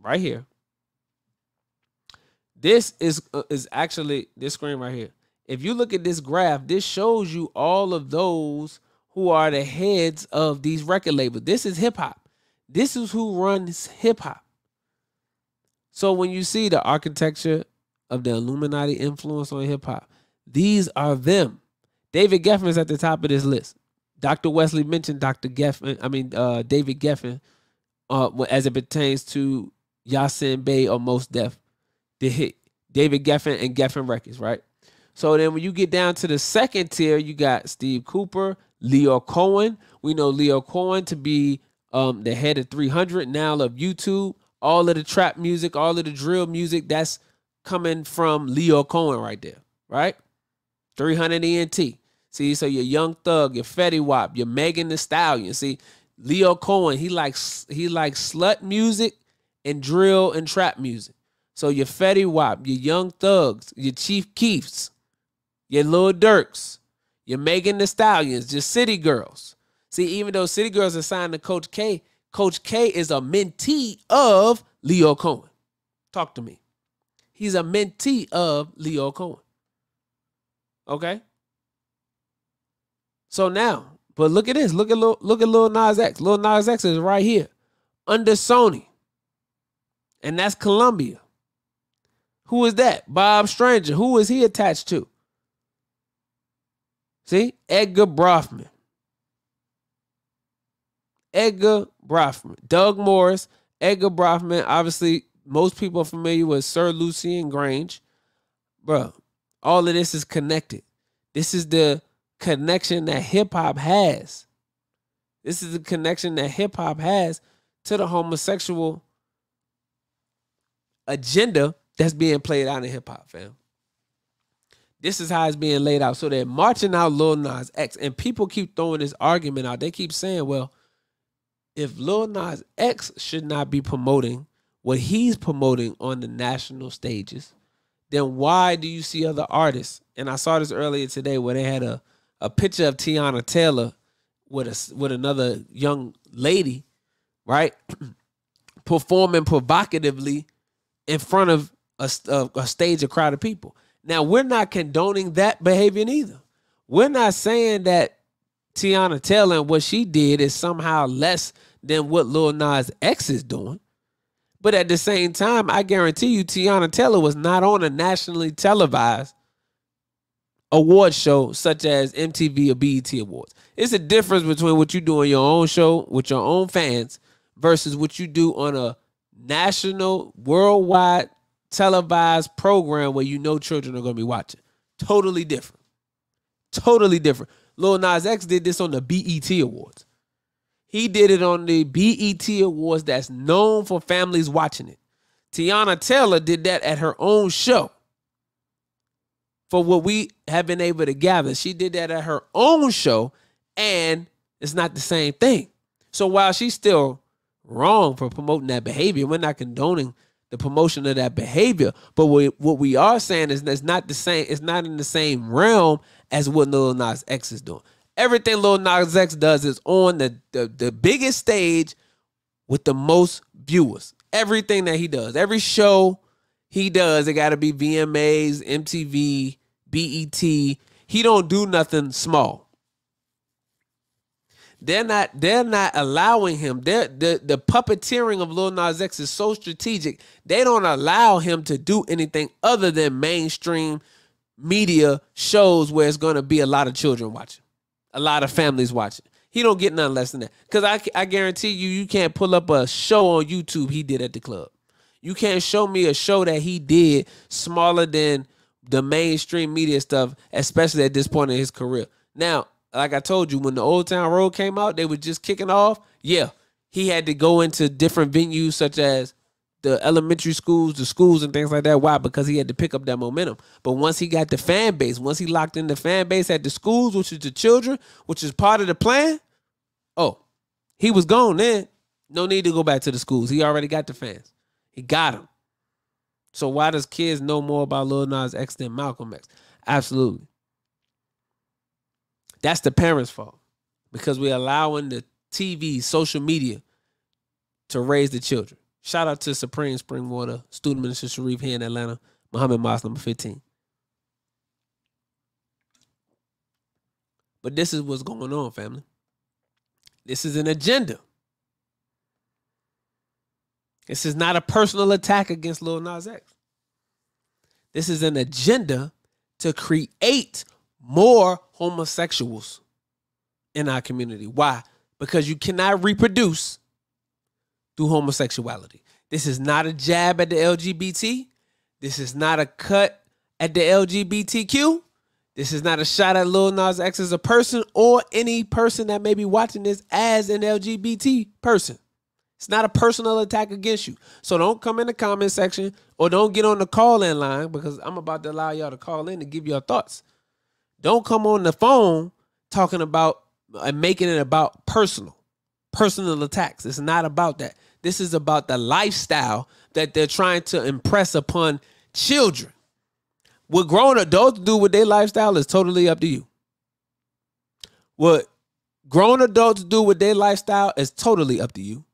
right here, this is actually this screen right here. If you look at this graph, this shows you all of those who are the heads of these record labels. This is hip hop. This is who runs hip hop. So when you see the architecture of the Illuminati influence on hip hop, these are them. David Geffen is at the top of this list. Dr. Wesley mentioned David Geffen as it pertains to Yasin Bey or Mos Def, the hit David Geffen and Geffen Records, right? So then when you get down to the second tier, you got Steve Cooper, Leo Cohen. We know Leo Cohen to be the head of 300, now of YouTube. All of the trap music, all of the drill music, that's coming from Leo Cohen right there, right? 300 ENT. See, so your Young Thug, your Fetty Wap, your Megan Thee Stallion. See, Leo Cohen, he likes slut music and drill and trap music. So your Fetty Wap, your Young Thugs, your Chief Keefs, your Lil Durks, your Megan Thee Stallions, your City Girls. See, even though City Girls are signed to Coach K is a mentee of Leo Cohen. Talk to me. He's a mentee of Leo Cohen. Okay? So now, but look at this. Look at Lil Nas X. Lil Nas X is right here under Sony. And that's Columbia. Who is that? Bob Stranger. Who is he attached to? See? Edgar Brofman. Doug Morris, Edgar Brofman. Obviously, most people are familiar with Sir Lucian Grange. Bro, all of this is connected. This is the connection that hip-hop has. This is the connection that hip-hop has to the homosexual agenda that's being played out in hip-hop, fam. This is how it's being laid out. So they're marching out Lil Nas X, and people keep throwing this argument out. They keep saying, well, if Lil Nas X should not be promoting what he's promoting on the national stages, then why do you see other artists? And I saw this earlier today where they had a picture of Tiana Taylor with another young lady, right, performing provocatively in front of a stage, a crowd of people. Now, we're not condoning that behavior either. We're not saying that Tiana Taylor and what she did is somehow less than what Lil Nas X is doing. But at the same time, I guarantee you Tiana Taylor was not on a nationally televised award show such as MTV or BET Awards. It's a difference between what you do on your own show with your own fans versus what you do on a national, worldwide televised program where you know children are going to be watching. Totally different. Totally different. Lil Nas X did this on the BET Awards. He did it on the BET Awards that's known for families watching it. Tiana Taylor did that at her own show. For what we have been able to gather, she did that at her own show, and it's not the same thing. So while she's still wrong for promoting that behavior, we're not condoning the promotion of that behavior. But what we are saying is that's not the same. It's not in the same realm as what Lil Nas X is doing. Everything Lil Nas X does is on the biggest stage with the most viewers. Everything that he does, every show he does, it got to be VMAs, MTV, BET. He don't do nothing small. They're not allowing him. The puppeteering of Lil Nas X is so strategic. They don't allow him to do anything other than mainstream media shows where it's going to be a lot of children watching, a lot of families watching. He don't get nothing less than that. Because I guarantee you can't pull up a show on YouTube he did at the club. You can't show me a show that he did smaller than the mainstream media stuff, especially at this point in his career. Now, like I told you, when the Old Town Road came out, they were just kicking off. Yeah, he had to go into different venues such as the elementary schools, the schools and things like that. Why? Because he had to pick up that momentum. But once he got the fan base, once he locked in the fan base at the schools, which is the children, which is part of the plan, oh, he was gone then. No need to go back to the schools. He already got the fans. He got them. So why does kids know more about Lil Nas X than Malcolm X? Absolutely. That's the parents' fault. Because we're allowing the TV, social media to raise the children. Shout out to Supreme Springwater, Student Minister Sharif here in Atlanta, Muhammad Moss, number 15. But this is what's going on, family. This is an agenda. This is not a personal attack against Lil Nas X. This is an agenda to create more homosexuals in our community. Why? Because you cannot reproduce through homosexuality. This is not a jab at the LGBT. This is not a cut at the LGBTQ. This is not a shot at Lil Nas X as a person or any person that may be watching this as an LGBT person. It's not a personal attack against you. So don't come in the comment section or don't get on the call-in line, because I'm about to allow y'all to call in and give your thoughts. Don't come on the phone talking about and making it about personal attacks. It's not about that. This is about the lifestyle that they're trying to impress upon children. What grown adults do with their lifestyle is totally up to you. What grown adults do with their lifestyle is totally up to you.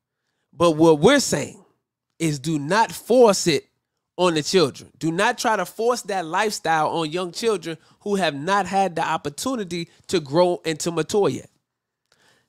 But what we're saying is do not force it on the children. Do not try to force that lifestyle on young children who have not had the opportunity to grow and to mature yet.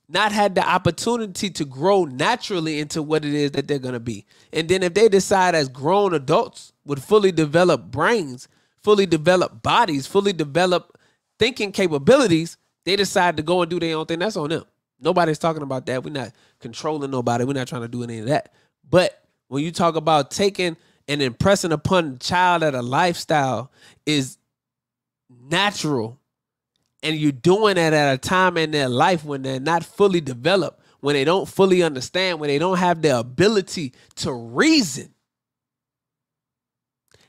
Not had the opportunity to grow naturally into what it is that they're going to be. And then if they decide as grown adults with fully developed brains, fully developed bodies, fully developed thinking capabilities, they decide to go and do their own thing, that's on them. Nobody's talking about that. We're not controlling nobody. We're not trying to do any of that. But when you talk about taking and impressing upon the child that a lifestyle is natural, and you're doing that at a time in their life when they're not fully developed, when they don't fully understand, when they don't have the ability to reason,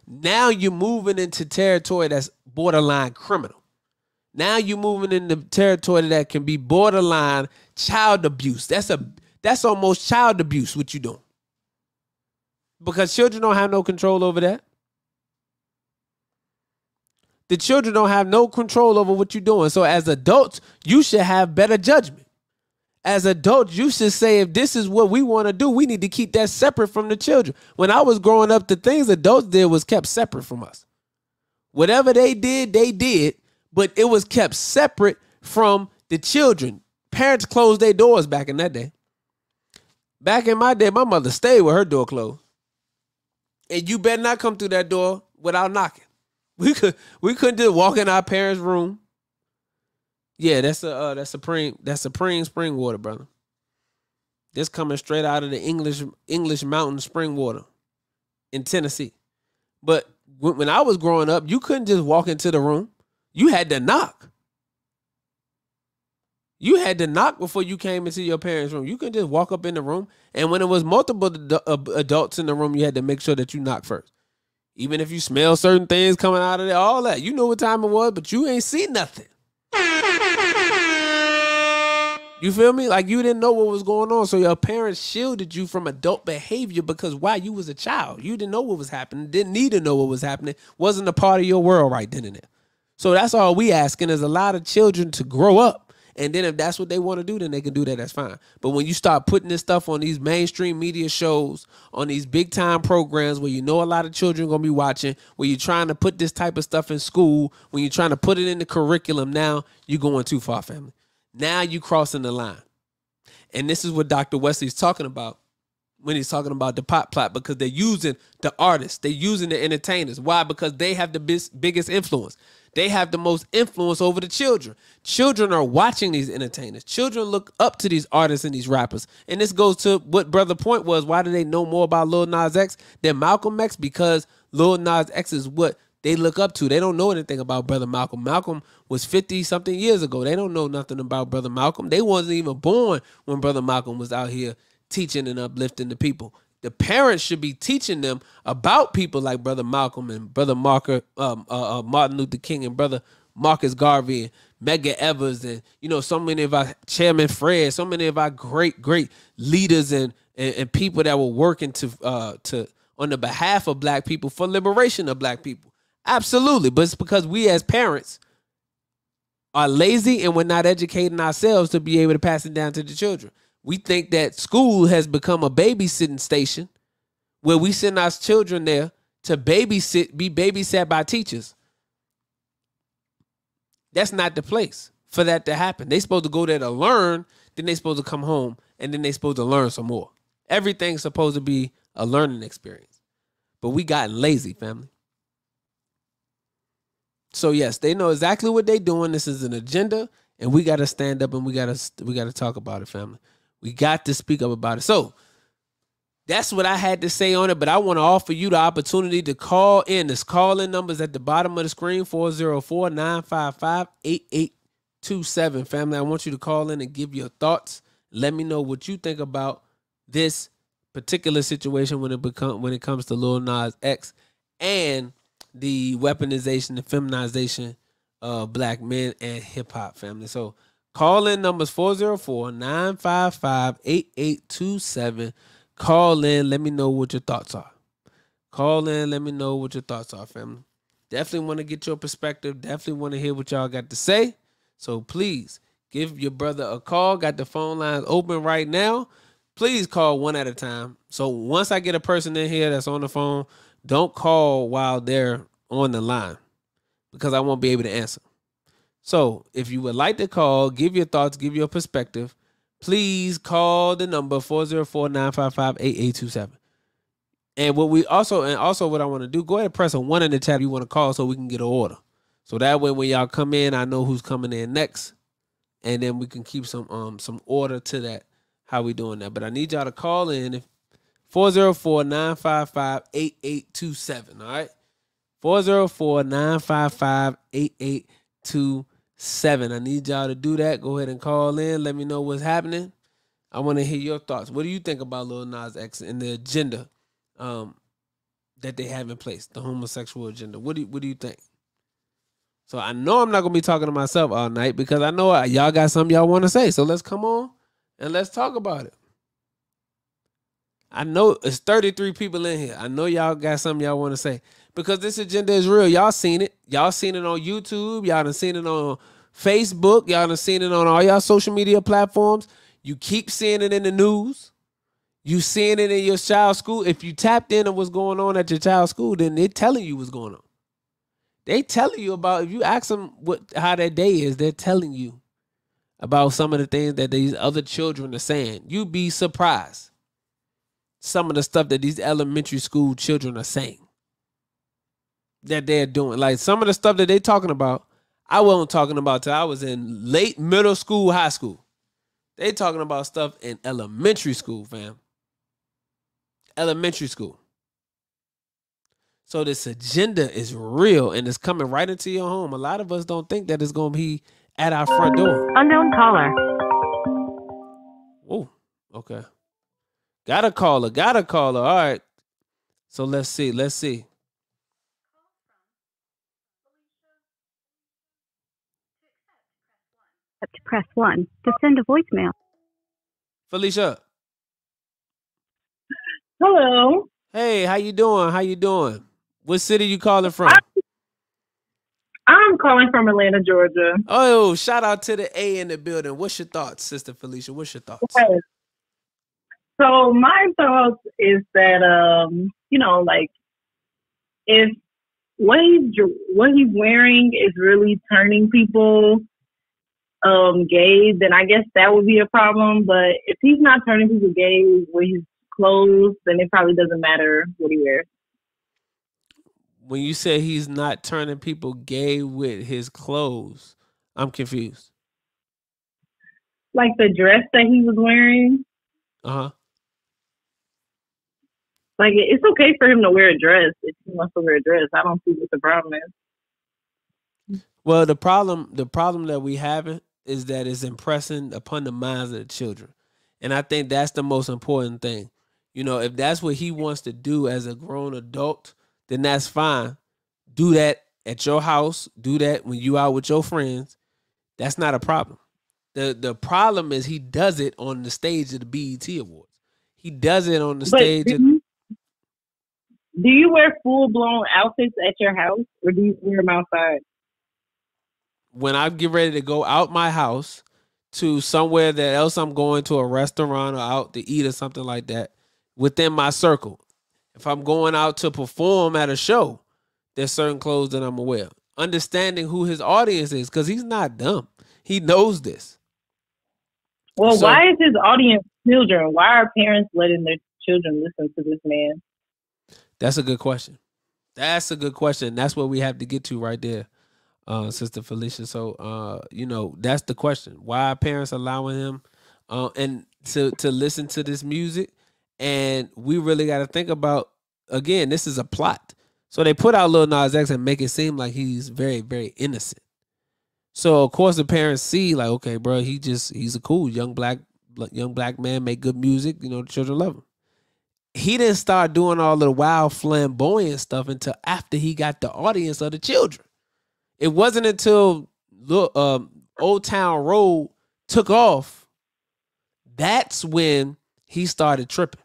now you're moving into territory that's borderline criminal. Now you're moving into territory that can be borderline child abuse. That's almost child abuse what you're doing. Because children don't have no control over that. The children don't have no control over what you're doing. So as adults, you should have better judgment. As adults, you should say, if this is what we want to do, we need to keep that separate from the children. When I was growing up, the things adults did was kept separate from us. Whatever they did, but it was kept separate from the children. Parents closed their doors back in that day. Back in my day, my mother stayed with her door closed. And you better not come through that door without knocking. We couldn't just walk in our parents' room. Yeah, that's Supreme spring water, brother. This coming straight out of the English mountain spring water in Tennessee. But when I was growing up, you couldn't just walk into the room. You had to knock. You had to knock before you came into your parents' room. You couldn't just walk up in the room. And when it was multiple adults in the room, you had to make sure that you knock first. Even if you smell certain things coming out of there, all that. You know what time it was, but you ain't see nothing. You feel me? Like you didn't know what was going on. So your parents shielded you from adult behavior because why? You was a child. You didn't know what was happening. Didn't need to know what was happening. Wasn't a part of your world right then and there. So that's all we asking is a lot of children to grow up. And then if that's what they want to do, then they can do that. That's fine. But when you start putting this stuff on these mainstream media shows, on these big time programs where you know a lot of children are going to be watching, where you're trying to put this type of stuff in school, when you're trying to put it in the curriculum, now you're going too far, family. Now you crossing the line. And this is what Dr. Wesley's talking about when he's talking about the pop plot, because they're using the artists, they're using the entertainers. Why? Because they have the biggest influence. They have the most influence over the children. Children are watching these entertainers. Children look up to these artists and these rappers. And this goes to what Brother Point was. Why do they know more about Lil Nas X than Malcolm X? Because Lil Nas X is what they look up to. They don't know anything about Brother Malcolm. Malcolm was 50-something years ago. They don't know nothing about Brother Malcolm. They wasn't even born when Brother Malcolm was out here teaching and uplifting the people. The parents should be teaching them about people like Brother Malcolm and Brother Martin Luther King and Brother Marcus Garvey and Medgar Evers and, you know, so many of our Chairman Fred, so many of our great leaders and people that were working to on the behalf of black people for liberation of black people. Absolutely. But it's because we as parents are lazy and we're not educating ourselves to be able to pass it down to the children. We think that school has become a babysitting station where we send our children there to be babysat by teachers. That's not the place for that to happen. They're supposed to go there to learn, then they're supposed to come home, and then they're supposed to learn some more. Everything's supposed to be a learning experience. But we gotten lazy, family. So yes, they know exactly what they're doing. This is an agenda, and we got to stand up and we got to talk about it, family. We got to speak up about it. So that's what I had to say on it, but I want to offer you the opportunity to call in. This call-in number is at the bottom of the screen, 404-955-8827. Family, I want you to call in and give your thoughts. Let me know what you think about this particular situation when it comes to Lil Nas X and the weaponization and feminization of black men and hip-hop, family. So call in numbers 404-955-8827. Call in. Let me know what your thoughts are. Call in. Let me know what your thoughts are, family. Definitely want to get your perspective. Definitely want to hear what y'all got to say. So please give your brother a call. Got the phone lines open right now. Please call one at a time. So once I get a person in here that's on the phone, don't call while they're on the line because I won't be able to answer. So if you would like to call, give your thoughts, give your perspective, please call the number 404-955-8827. And what I want to do, go ahead and press a 1 in the chat if you want to call so we can get an order. So that way when y'all come in, I know who's coming in next. And then we can keep some order to that, how we doing that. But I need y'all to call in 404-955-8827. All right? 404-955-8827. I need y'all to do that. Go ahead and call in. Let me know what's happening. I want to hear your thoughts. What do you think about Lil Nas X and the agenda that they have in place, the homosexual agenda? What do you think? So I know I'm not going to be talking to myself all night because I know y'all got something y'all want to say. So let's come on and let's talk about it. I know it's 33 people in here. I know y'all got something y'all want to say because this agenda is real. Y'all seen it. Y'all seen it on YouTube. Y'all done seen it on Facebook. Y'all done seen it on all y'all social media platforms. You keep seeing it in the news. You seeing it in your child's school. If you tapped in on what's going on at your child's school, then they're telling you what's going on. They telling you about, if you ask them how their day is, they're telling you about some of the things that these other children are saying. You'd be surprised. Some of the stuff that these elementary school children are saying that they're doing. Like some of the stuff that they're talking about, I wasn't talking about till I was in late middle school, high school. They talking about stuff in elementary school, fam. Elementary school. So this agenda is real and it's coming right into your home. A lot of us don't think that it's going to be at our front door. Unknown caller. Oh, okay. Got a caller. All right. So let's see. Press 1 to send a voicemail. Felicia. Hello. Hey, how you doing? What city you calling from? I'm calling from Atlanta, Georgia. Oh, shout out to the A in the building. What's your thoughts, Sister Felicia? What's your thoughts? Okay. So my thoughts is that, like if what he's wearing is really turning people gay, then I guess that would be a problem. But if he's not turning people gay, what he's clothes, then it probably doesn't matter what he wears. When you say he's not turning people gay with his clothes, I'm confused. Like the dress that he was wearing, Uh-huh. like it's okay for him to wear a dress if he wants to wear a dress. I don't see what the problem is. Well, the problem that we having is that it's impressing upon the minds of the children. And I think that's the most important thing. You know, if that's what he wants to do as a grown adult, then that's fine. Do that at your house. Do that when you out with your friends. That's not a problem. The problem is he does it on the stage of the BET Awards. He does it on the But stage. do you wear full blown outfits at your house, or do you wear them outside? When I get ready to go out my house to somewhere that else I'm going to a restaurant or out to eat or something like that within my circle. If I'm going out to perform at a show, there's certain clothes that I'm aware of. Understanding who his audience is, because he's not dumb. He knows this. Well, So- why is his audience children? Why are parents letting their children listen to this man? That's a good question. That's a good question. That's what we have to get to right there, Sister Felicia. So, that's the question. Why are parents allowing him and to listen to this music? And we really got to think about, again, this is a plot. So they put out Lil Nas X and make it seem like he's very, very innocent. So of course the parents see like, okay, bro, he's a cool young black man, make good music. You know, the children love him. He didn't start doing all of the wild flamboyant stuff until after he got the audience of the children. It wasn't until Old Town Road took off. That's when he started tripping.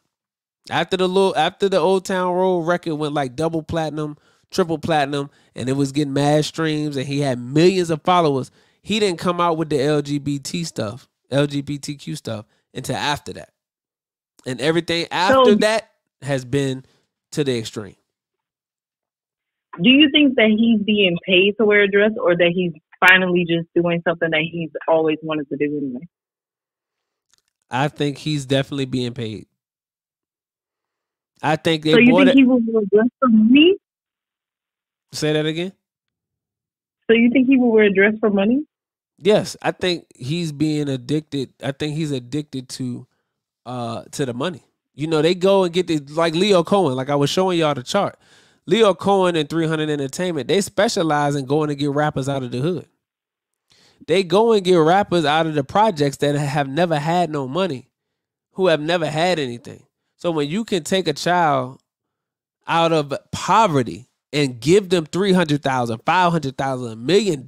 After the Old Town Road record went like double platinum, triple platinum, and it was getting mad streams, and he had millions of followers. He didn't come out with the LGBTQ stuff until after that. And everything after that has been to the extreme. Do you think that he's being paid to wear a dress, or that he's finally just doing something that he's always wanted to do anyway? I think he's definitely being paid. I think they So you bought think it. he will wear a dress for money? Say that again? So you think he will wear a dress for money? Yes, I think he's being addicted. I think he's addicted to the money. You know, they go and get like Leo Cohen, like I was showing y'all the chart. Leo Cohen and 300 Entertainment, they specialize in going to get rappers out of the hood. They go and get rappers out of the projects that have never had no money, who have never had anything. So when you can take a child out of poverty and give them $300,000, $500,000, $1 million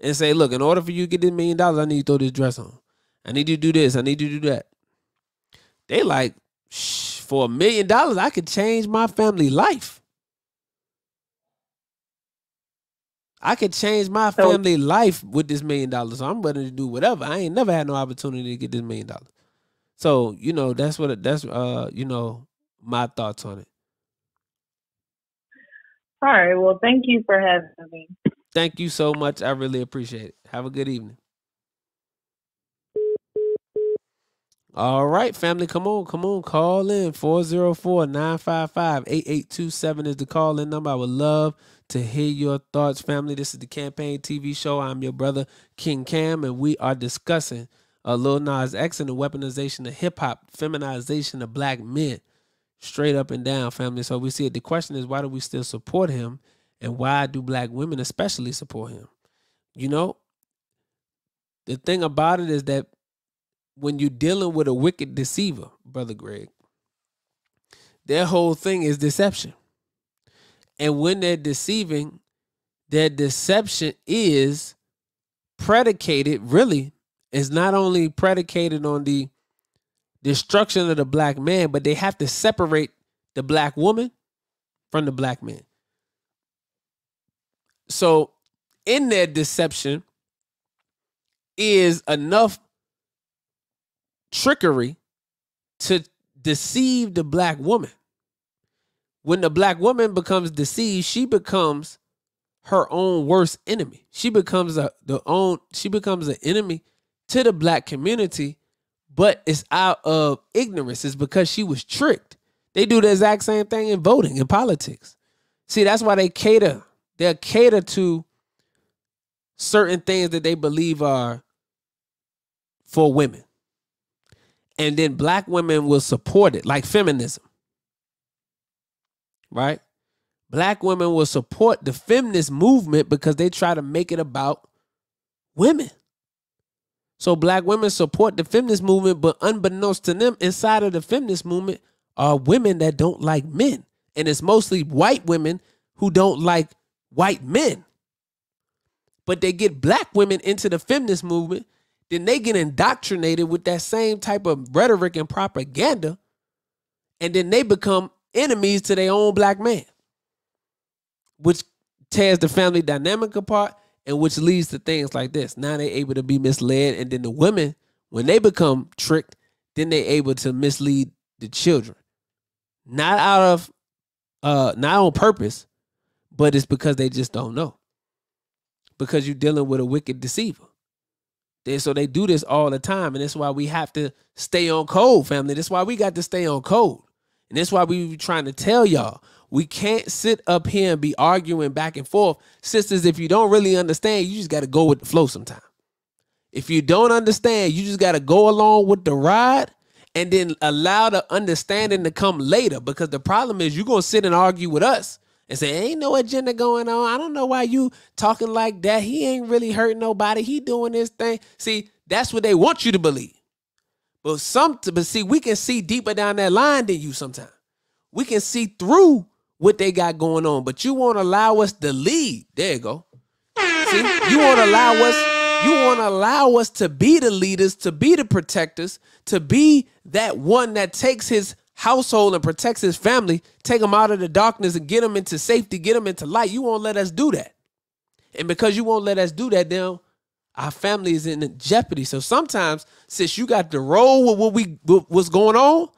and say, look, in order for you to get this $1 million, I need you to throw this dress on. I need you to do this. I need you to do that. They like, for $1 million, I could change my family life. I could change my family life with this $1 million. So I'm ready to do whatever. I ain't never had no opportunity to get this $1 million. So, that's my thoughts on it. All right. Well, thank you for having me. Thank you so much. I really appreciate it. Have a good evening. All right, family, come on, call in. 404-955-8827 is the call-in number. I would love to hear your thoughts, family. This is the Campaign TV show. I'm your brother, King Cam, and we are discussing Lil Nas X and the weaponization of hip-hop, feminization of black men, straight up and down, family. So we see it. The question is, why do we still support him, and why do black women especially support him? You know, the thing about it is that when you're dealing with a wicked deceiver, Brother Greg, their whole thing is deception. And when they're deceiving, their deception is predicated, really, is not only predicated on the destruction of the black man, but they have to separate the black woman from the black man. So in their deception is enough trickery to deceive the black woman. When the black woman becomes deceived, she becomes her own worst enemy. She becomes an enemy to the black community, but it's out of ignorance. It's because she was tricked. They do the exact same thing in voting, in politics. See, that's why they cater. They'll cater to certain things that they believe are for women. And then black women will support it, like feminism. Right? Black women will support the feminist movement because they try to make it about women. So black women support the feminist movement, but unbeknownst to them, inside of the feminist movement are women that don't like men. And it's mostly white women who don't like white men. But they get black women into the feminist movement, then they get indoctrinated with that same type of rhetoric and propaganda, and then they become enemies to their own black man, which tears the family dynamic apart, and which leads to things like this. Now they're able to be misled, and then the women, when they become tricked, then they're able to mislead the children. Not out of, not on purpose, but it's because they just don't know. Because you're dealing with a wicked deceiver. So they do this all the time, and that's why we have to stay on code, family. That's why we got to stay on code. And that's why we be trying to tell y'all, we can't sit up here and be arguing back and forth. Sisters, if you don't really understand, you just got to go with the flow sometime. If you don't understand, you just got to go along with the ride and then allow the understanding to come later. Because the problem is you're going to sit and argue with us and say, ain't no agenda going on. I don't know why you talking like that. He ain't really hurting nobody. He doing this thing. See, that's what they want you to believe. But see, we can see deeper down that line than you sometimes. We can see through what they got going on, but you won't allow us to lead. There you go. See, you won't allow us to be the leaders, to be the protectors, to be that one that takes his household and protects his family, take them out of the darkness and get them into safety, get them into light. You won't let us do that. And because you won't let us do that, then our family is in jeopardy. So sometimes, sis, you got to roll with what's going on,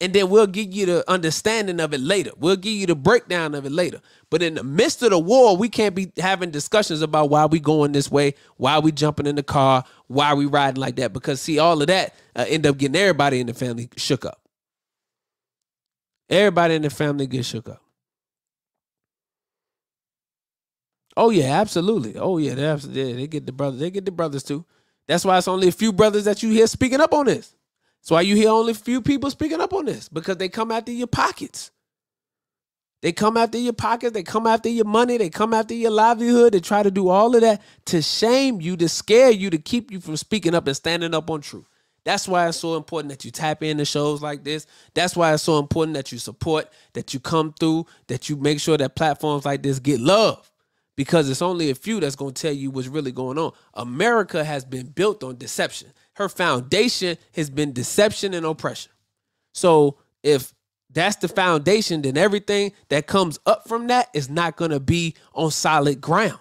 and then we'll give you the understanding of it later. We'll give you the breakdown of it later. But in the midst of the war, we can't be having discussions about why we going this way, why we jumping in the car, why we riding like that. Because, see, all of that end up getting everybody in the family shook up. Everybody in the family gets shook up. Oh, yeah, absolutely. Oh, yeah, they get the brothers. They get the brothers, too. That's why it's only a few brothers that you hear speaking up on this. That's why you hear only a few people speaking up on this, because they come after your pockets. They come after your pockets. They come after your money. They come after your livelihood. They try to do all of that to shame you, to scare you, to keep you from speaking up and standing up on truth. That's why it's so important that you tap into shows like this. That's why it's so important that you support, that you come through, that you make sure that platforms like this get love. Because it's only a few that's going to tell you what's really going on. America has been built on deception. Her foundation has been deception and oppression. So if that's the foundation, then everything that comes up from that is not going to be on solid ground.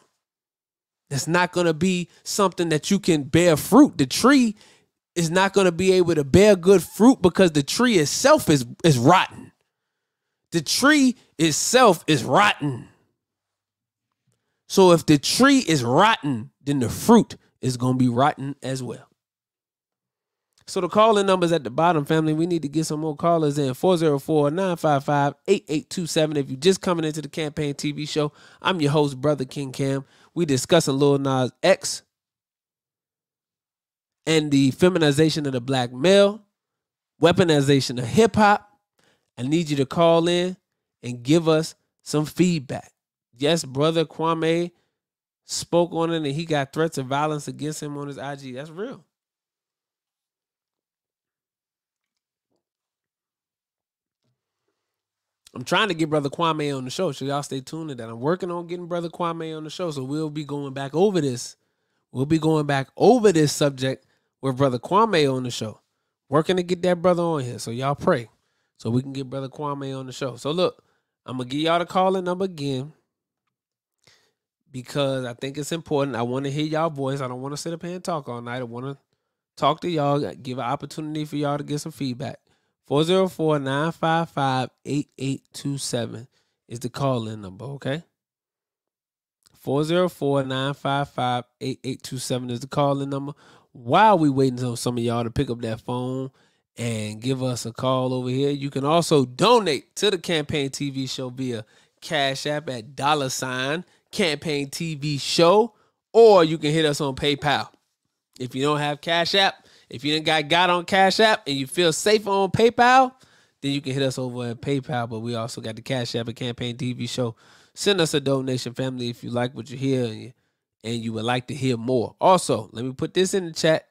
It's not going to be something that you can bear fruit. The tree is not going to be able to bear good fruit because the tree itself is rotten. The tree itself is rotten. So if the tree is rotten, then the fruit is going to be rotten as well. So the calling numbers at the bottom, family. We need to get some more callers in. 404-955-8827. If you're just coming into the Campaign TV show, I'm your host, Brother King Cam. We discussing Lil Nas X and the feminization of the black male, weaponization of hip hop. I need you to call in and give us some feedback. Yes, Brother Kwame spoke on it and he got threats of violence against him on his IG. That's real. I'm trying to get Brother Kwame on the show, so y'all stay tuned to that. I'm working on getting Brother Kwame on the show, so we'll be going back over this. We'll be going back over this subject with Brother Kwame on the show. Working to get that brother on here, so y'all pray so we can get Brother Kwame on the show. So look, I'm going to give y'all the calling number again, because I think it's important. I want to hear y'all voice. I don't want to sit up here and talk all night. I want to talk to y'all, give an opportunity for y'all to get some feedback. 404-955-8827 is the call-in number, okay? 404-955-8827 is the call-in number. while we waiting on some of y'all to pick up that phone and give us a call over here, you can also donate to the Campaign TV show via Cash App at $ Campaign TV show, or you can hit us on PayPal. If you don't have Cash App, if you didn't got on Cash App and you feel safer on PayPal, then you can hit us over at PayPal. But we also got the Cash App at Campaign TV show. Send us a donation, family, if you like what you hear and you would like to hear more. Also, let me put this in the chat.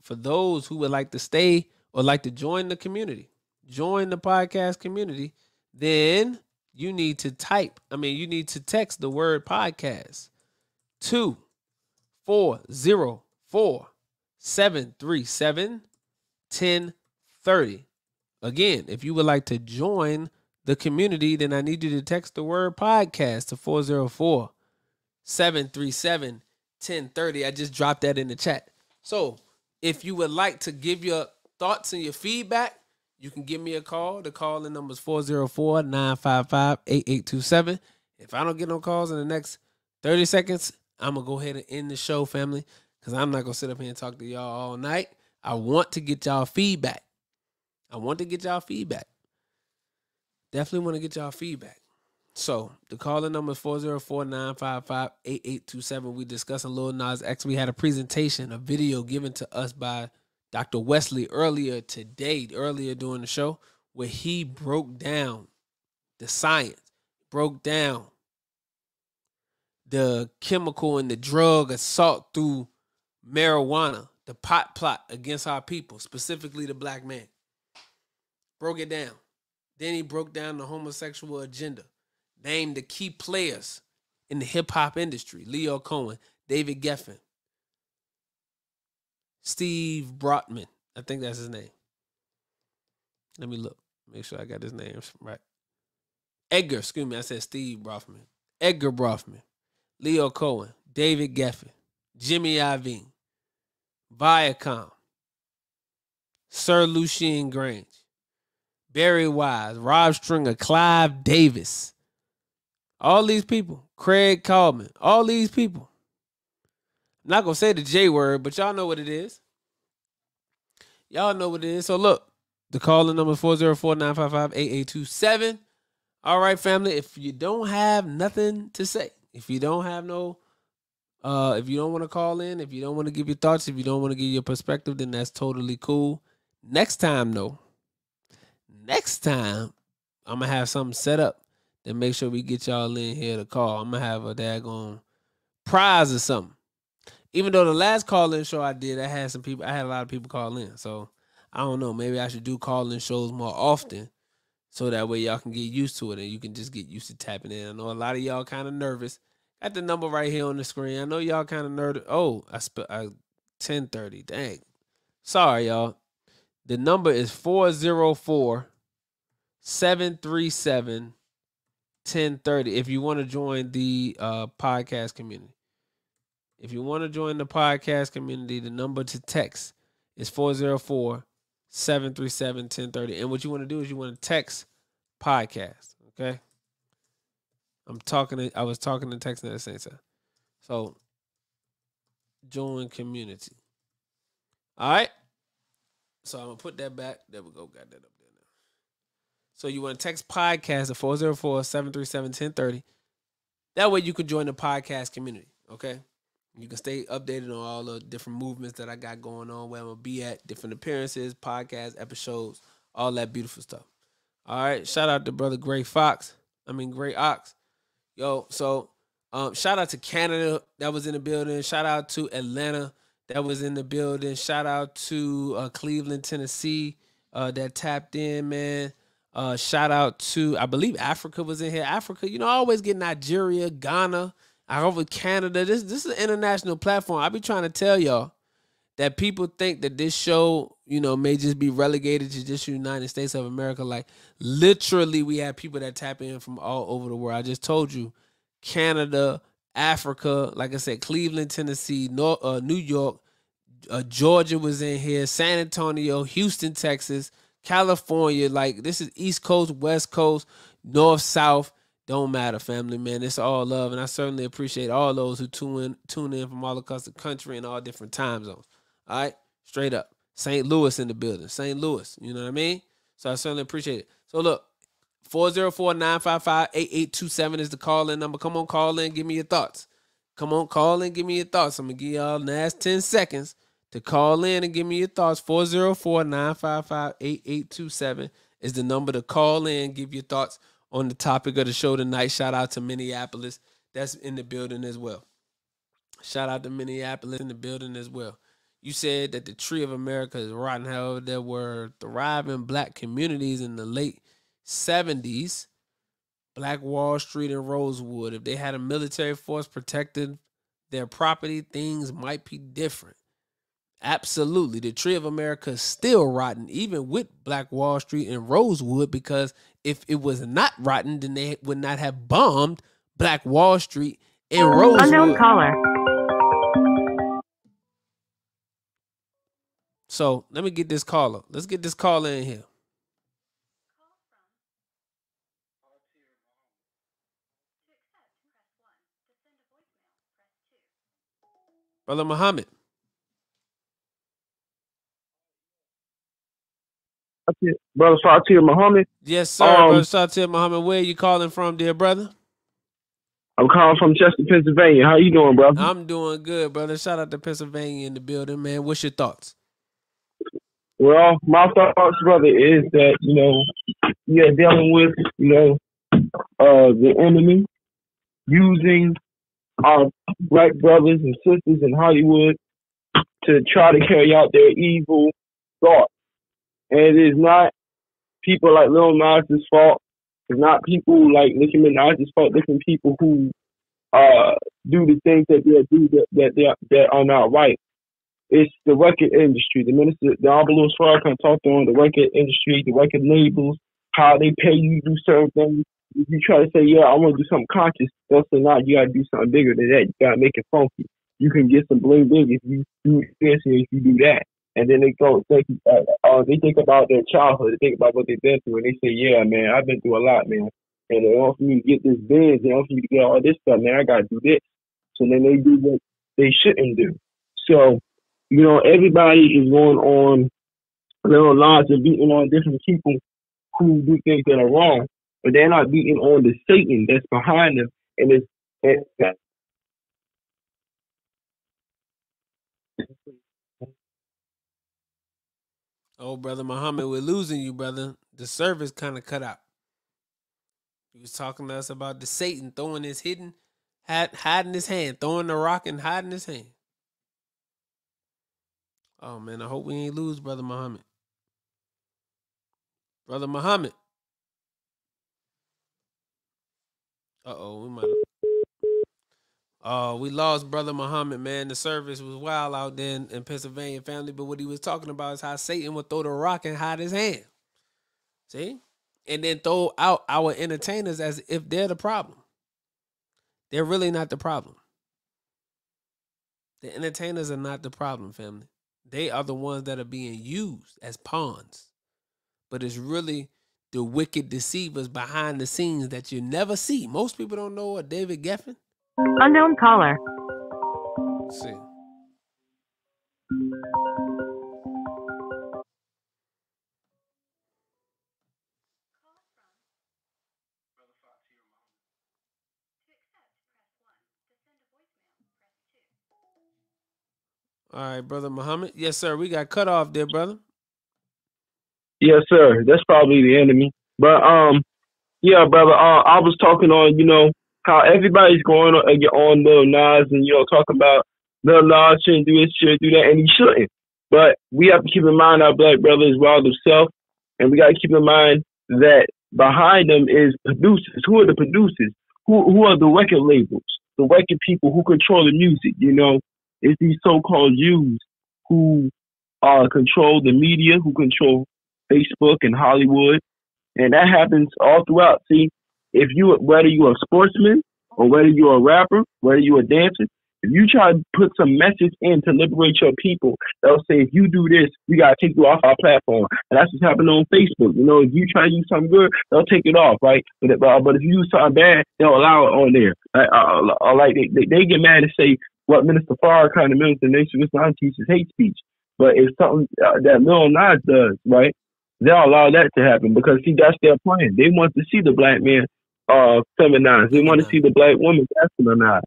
For those who would like to stay or like to join the community, join the podcast community, then you need to text the word podcast to 404-737-1030. Again, if you would like to join the community, then I need you to text the word podcast to 404-737-1030. I just dropped that in the chat. So if you would like to give your thoughts and your feedback, you can give me a call. The call-in number is 404-955-8827. If I don't get no calls in the next 30 seconds, I'm going to go ahead and end the show, family, because I'm not going to sit up here and talk to y'all all night. I want to get y'all feedback. Definitely want to get y'all feedback. So the calling number is 404-955-8827. We discussing Lil Nas X. We had a presentation, a video given to us by Dr. Wesley earlier during the show, where he broke down the science, broke down the chemical and the drug assault through marijuana, the pot plot against our people, specifically the black man. Broke it down. Then he broke down the homosexual agenda. Named the key players in the hip-hop industry: Leo Cohen, David Geffen, Steve Brotman. I think that's his name. Let me look. Make sure I got his name right. I said Steve Brotman. Edgar Brotman, Leo Cohen, David Geffen, Jimmy Iovine, Viacom, Sir Lucien Grange, Barry Wise, Rob Stringer, Clive Davis. All these people, Craig Coleman, all these people. I'm not going to say the J word, but y'all know what it is. So look, the calling number is 404-955-8827. All right, family, if you don't have nothing to say, if you don't want to call in, if you don't want to give your thoughts, if you don't want to give your perspective, then that's totally cool. Next time, I'm going to have something set up. Then make sure we get y'all in here to call. I'm going to have a daggone prize or something. Even though the last call-in show I did, I had a lot of people call in. So, I don't know. Maybe I should do call-in shows more often so that way y'all can get used to it and you can just get used to tapping in. I know a lot of y'all kind of nervous. Got the number right here on the screen. I know y'all kind of nervous. Oh, I 1030. Dang. Sorry, y'all. The number is 404-737-1030 if you want to join the podcast community. If you want to join the podcast community, the number to text is 404-737-1030. And what you want to do is you want to text podcast, okay? I was talking and texting at the same time. So, join community. All right? So, I'm going to put that back. There we go. Got that up there now. So, you want to text podcast at 404-737-1030. That way you can join the podcast community, okay? You can stay updated on all the different movements that I got going on, where I'm going to be at, different appearances, podcast episodes, all that beautiful stuff. All right. Shout out to brother Gray Ox. Yo, so shout out to Canada that was in the building. Shout out to Atlanta that was in the building. Shout out to Cleveland, Tennessee that tapped in, man. Shout out to, I believe Africa was in here. Africa, I always get Nigeria, Ghana, over Canada. This is an international platform. I be trying to tell y'all that people think that this show, may just be relegated to just the United States of America. Like, literally, we have people that tap in from all over the world. I just told you, Canada, Africa, like I said, Cleveland, Tennessee, New York, Georgia was in here, San Antonio, Houston, Texas, California. Like, this is East Coast, West Coast, North, South. Don't matter, family, man. It's all love, and I certainly appreciate all those who tune in from all across the country and all different time zones. All right, straight up, St. Louis in the building, St. Louis. You know what I mean? So I certainly appreciate it. So look, 404-955-8827 is the call-in number. Come on, call in, give me your thoughts. Come on, call in, give me your thoughts. I'm gonna give y'all the last 10 seconds to call in and give me your thoughts. 404-955-8827 is the number to call in, give your thoughts on the topic of the show tonight. Shout out to Minneapolis. That's in the building as well. Shout out to Minneapolis in the building as well. You said that the tree of America is rotten. However, there were thriving black communities in the late 70s. Black Wall Street and Rosewood. If they had a military force protecting their property, things might be different. Absolutely. The tree of America is still rotten, even with Black Wall Street and Rosewood, because if it was not rotten, then they would not have bombed Black Wall Street and Rosewood. Unknown caller. So let me get this caller. Let's get this caller in here. Brother Muhammad. Brother Fatir Muhammad. Yes, sir. Brother Fatir Muhammad. Where are you calling from, dear brother? I'm calling from Chester, Pennsylvania. How you doing, brother? I'm doing good, brother. Shout out to Pennsylvania in the building, man. What's your thoughts? Well, my thoughts, brother, is that, we are dealing with, the enemy using our black brothers and sisters in Hollywood to try to carry out their evil thoughts. And it is not people like Lil Nas' fault. It's not people like Nicki Minaj's fault. Different people who do the things that they do that are not right. It's the record industry. The minister, the Honorable Farrakhan talked on the record industry, the record labels, how they pay you to do certain things. If you try to say, yeah, I want to do something conscious, they'll say, nah, you got to do something bigger than that. You got to make it funky. You can get some bling bling if you do this and if you do that. And then they go think, they think about their childhood, they think about what they've been through, and they say, yeah, man, I've been through a lot, man. And in order for me to get this biz, in order for me to get all this stuff, man, I got to do this. So then they do what they shouldn't do. So, everybody is going on little lines and beating on different people who do things that are wrong, but they're not beating on the Satan that's behind them. And it's Oh, Brother Muhammad, we're losing you, brother. The service kind of cut out. He was talking to us about the Satan throwing his hiding his hand, throwing the rock and hiding his hand. Oh, man, I hope we ain't lose Brother Muhammad. Brother Muhammad. Uh-oh, we might have. We lost Brother Muhammad, man. The service was wild out there in Pennsylvania, family. But what he was talking about is how Satan would throw the rock and hide his hand. See? And then throw out our entertainers as if they're the problem. They're really not the problem. The entertainers are not the problem, family. They are the ones that are being used as pawns. But it's really the wicked deceivers behind the scenes that you never see. Most people don't know what David Geffen. Unknown caller. Let's see. All right, Brother Muhammad. Yes, sir. We got cut off there, brother. Yes, sir. That's probably the enemy. But yeah, brother. I was talking on, how everybody's going on Lil Nas and talking about Lil Nas shouldn't do this, shouldn't do that, and he shouldn't. But we have to keep in mind our black brother is wild himself, and we got to keep in mind that behind them is producers. Who are the producers? Who are the record labels? The record people who control the music. It's these so-called Jews who control the media, who control Facebook and Hollywood, and that happens all throughout. See, whether you're a sportsman or whether you're a rapper, whether you're a dancer, If you try to put some message in to liberate your people, they'll say, if you do this, we got to take you off our platform. And that's what's happening on Facebook. You know, if you try to use something good, they'll take it off, right? But if you use something bad, they'll allow it on there. Like they get mad and say, what Minister Farrakhan, the Minister of Nation of Islam, teaches hate speech. But it's something that Lil Nas does, right? They'll allow that to happen because, see, that's their plan. They want to see the black man feminized. They want to see the black woman masculinized.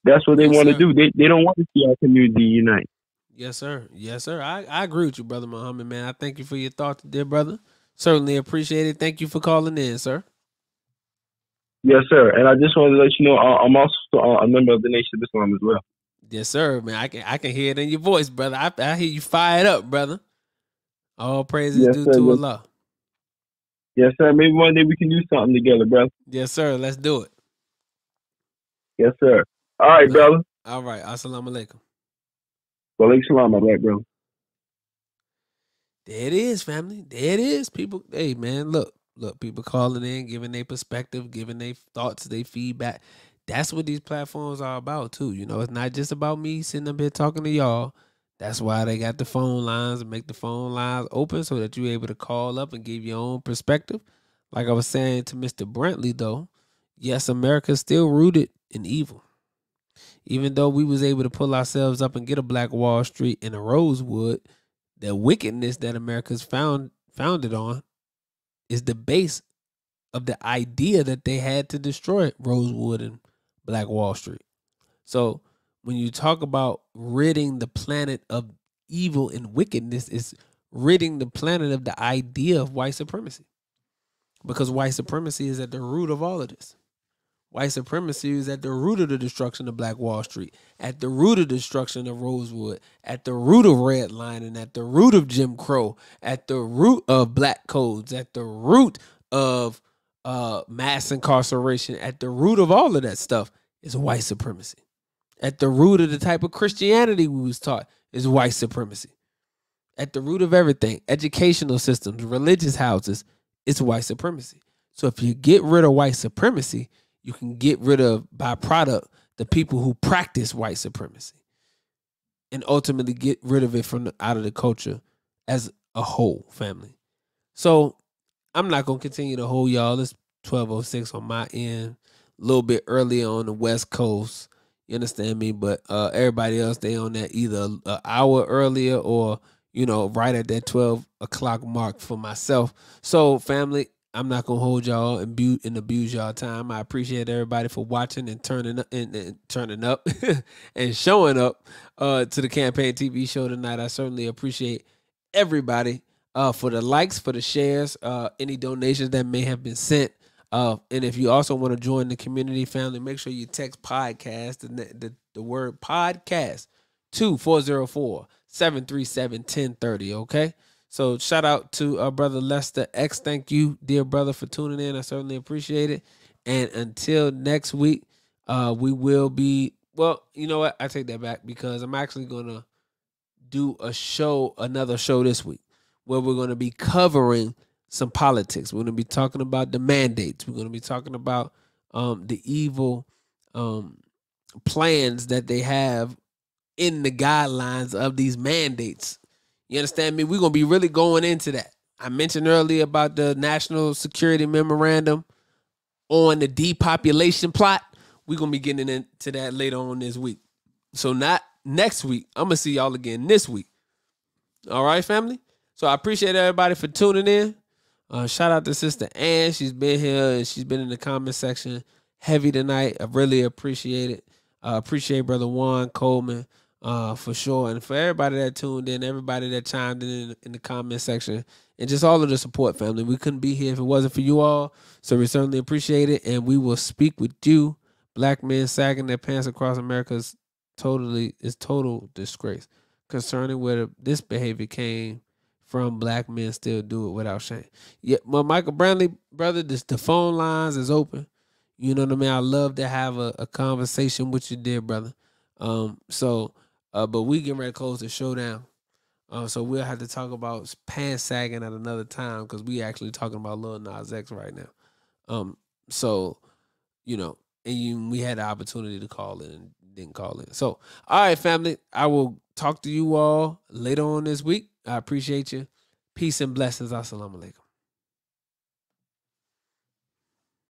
That's what they want to do. They don't want to see our community unite. Yes, sir. Yes, sir. I agree with you, Brother Muhammad, man. I thank you for your thoughts, dear brother. Certainly appreciate it. Thank you for calling in, sir. Yes, sir. And I just wanted to let you know I'm also a member of the Nation of Islam as well. Yes, sir, man. I can hear it in your voice, brother. I hear you fired up, brother. All praises due to Allah. Yes, sir. Maybe one day we can do something together, brother. Yes, sir. Let's do it. Yes, sir. All right, brother. All right. Assalamu alaikum. Wa alaikum salam, my black bro. There it is, family. There it is. People, hey, man, look, people calling in, giving their perspective, giving their thoughts, their feedback. That's what these platforms are about, too. You know, it's not just about me sitting up here talking to y'all. That's why they got the phone lines and make the phone lines open so that you're able to call up and give your own perspective. Like I was saying to Mr. Brantley, though, yes, America's still rooted in evil. Even though we was able to pull ourselves up and get a Black Wall Street and a Rosewood, the wickedness that America's founded on is the base of the idea that they had to destroy Rosewood and Black Wall Street. So when you talk about ridding the planet of evil and wickedness, it's ridding the planet of the idea of white supremacy. Because white supremacy is at the root of all of this. White supremacy is at the root of the destruction of Black Wall Street, at the root of destruction of Rosewood, at the root of redlining, at the root of Jim Crow, at the root of black codes, at the root of mass incarceration, at the root of all of that stuff is white supremacy. At the root of the type of Christianity we was taught is white supremacy. At the root of everything, educational systems, religious houses, it's white supremacy. So if you get rid of white supremacy, you can get rid of, by product, the people who practice white supremacy and ultimately get rid of it out of the culture as a whole, family. So I'm not going to continue to hold y'all. It's 12:06 on my end, a little bit earlier on the West Coast. You understand me? But everybody else, they on that either an hour earlier or, you know, right at that 12 o'clock mark for myself. So, family, I'm not gonna hold y'all and abuse y'all time. I appreciate everybody for watching and turning up and showing up to the Campaign TV show tonight. I certainly appreciate everybody for the likes, for the shares, any donations that may have been sent. And if you also want to join the community, family, make sure you text podcast, the word podcast, to 404-737-1030. Okay. So shout out to brother Lester X. Thank you, dear brother, for tuning in. I certainly appreciate it. And until next week, we will be, well, you know what? I take that back because I'm actually going to do another show this week where we're going to be covering some politics. We're going to be talking about the mandates. We're going to be talking about the evil plans that they have in the guidelines of these mandates. You understand me? We're going to be really going into that. I mentioned earlier about the National Security Memorandum on the depopulation plot. We're going to be getting into that later on this week. So not next week. I'm going to see y'all again this week. All right, family? So I appreciate everybody for tuning in. Shout out to Sister Ann. She's been here and she's been in the comment section heavy tonight. I really appreciate it. Appreciate Brother Juan Coleman. For sure. And for everybody that tuned in, everybody that chimed in the comment section, and just all of the support, family. We couldn't be here if it wasn't for you all. So we certainly appreciate it. And we will speak with you. Black men sagging their pants across America is total disgrace concerning where this behavior came from. Black men still do it without shame. Yeah, well, Michael Brantley, brother, the phone lines is open. You know what I mean? I love to have a conversation with you, dear brother. But we getting ready to close the show down. So we'll have to talk about pants sagging at another time because we actually talking about Lil Nas X right now. So, you know, and we had the opportunity to call in and didn't call in. So, all right, family, I will talk to you all later on this week. I appreciate you. Peace and blessings. Assalamu alaikum.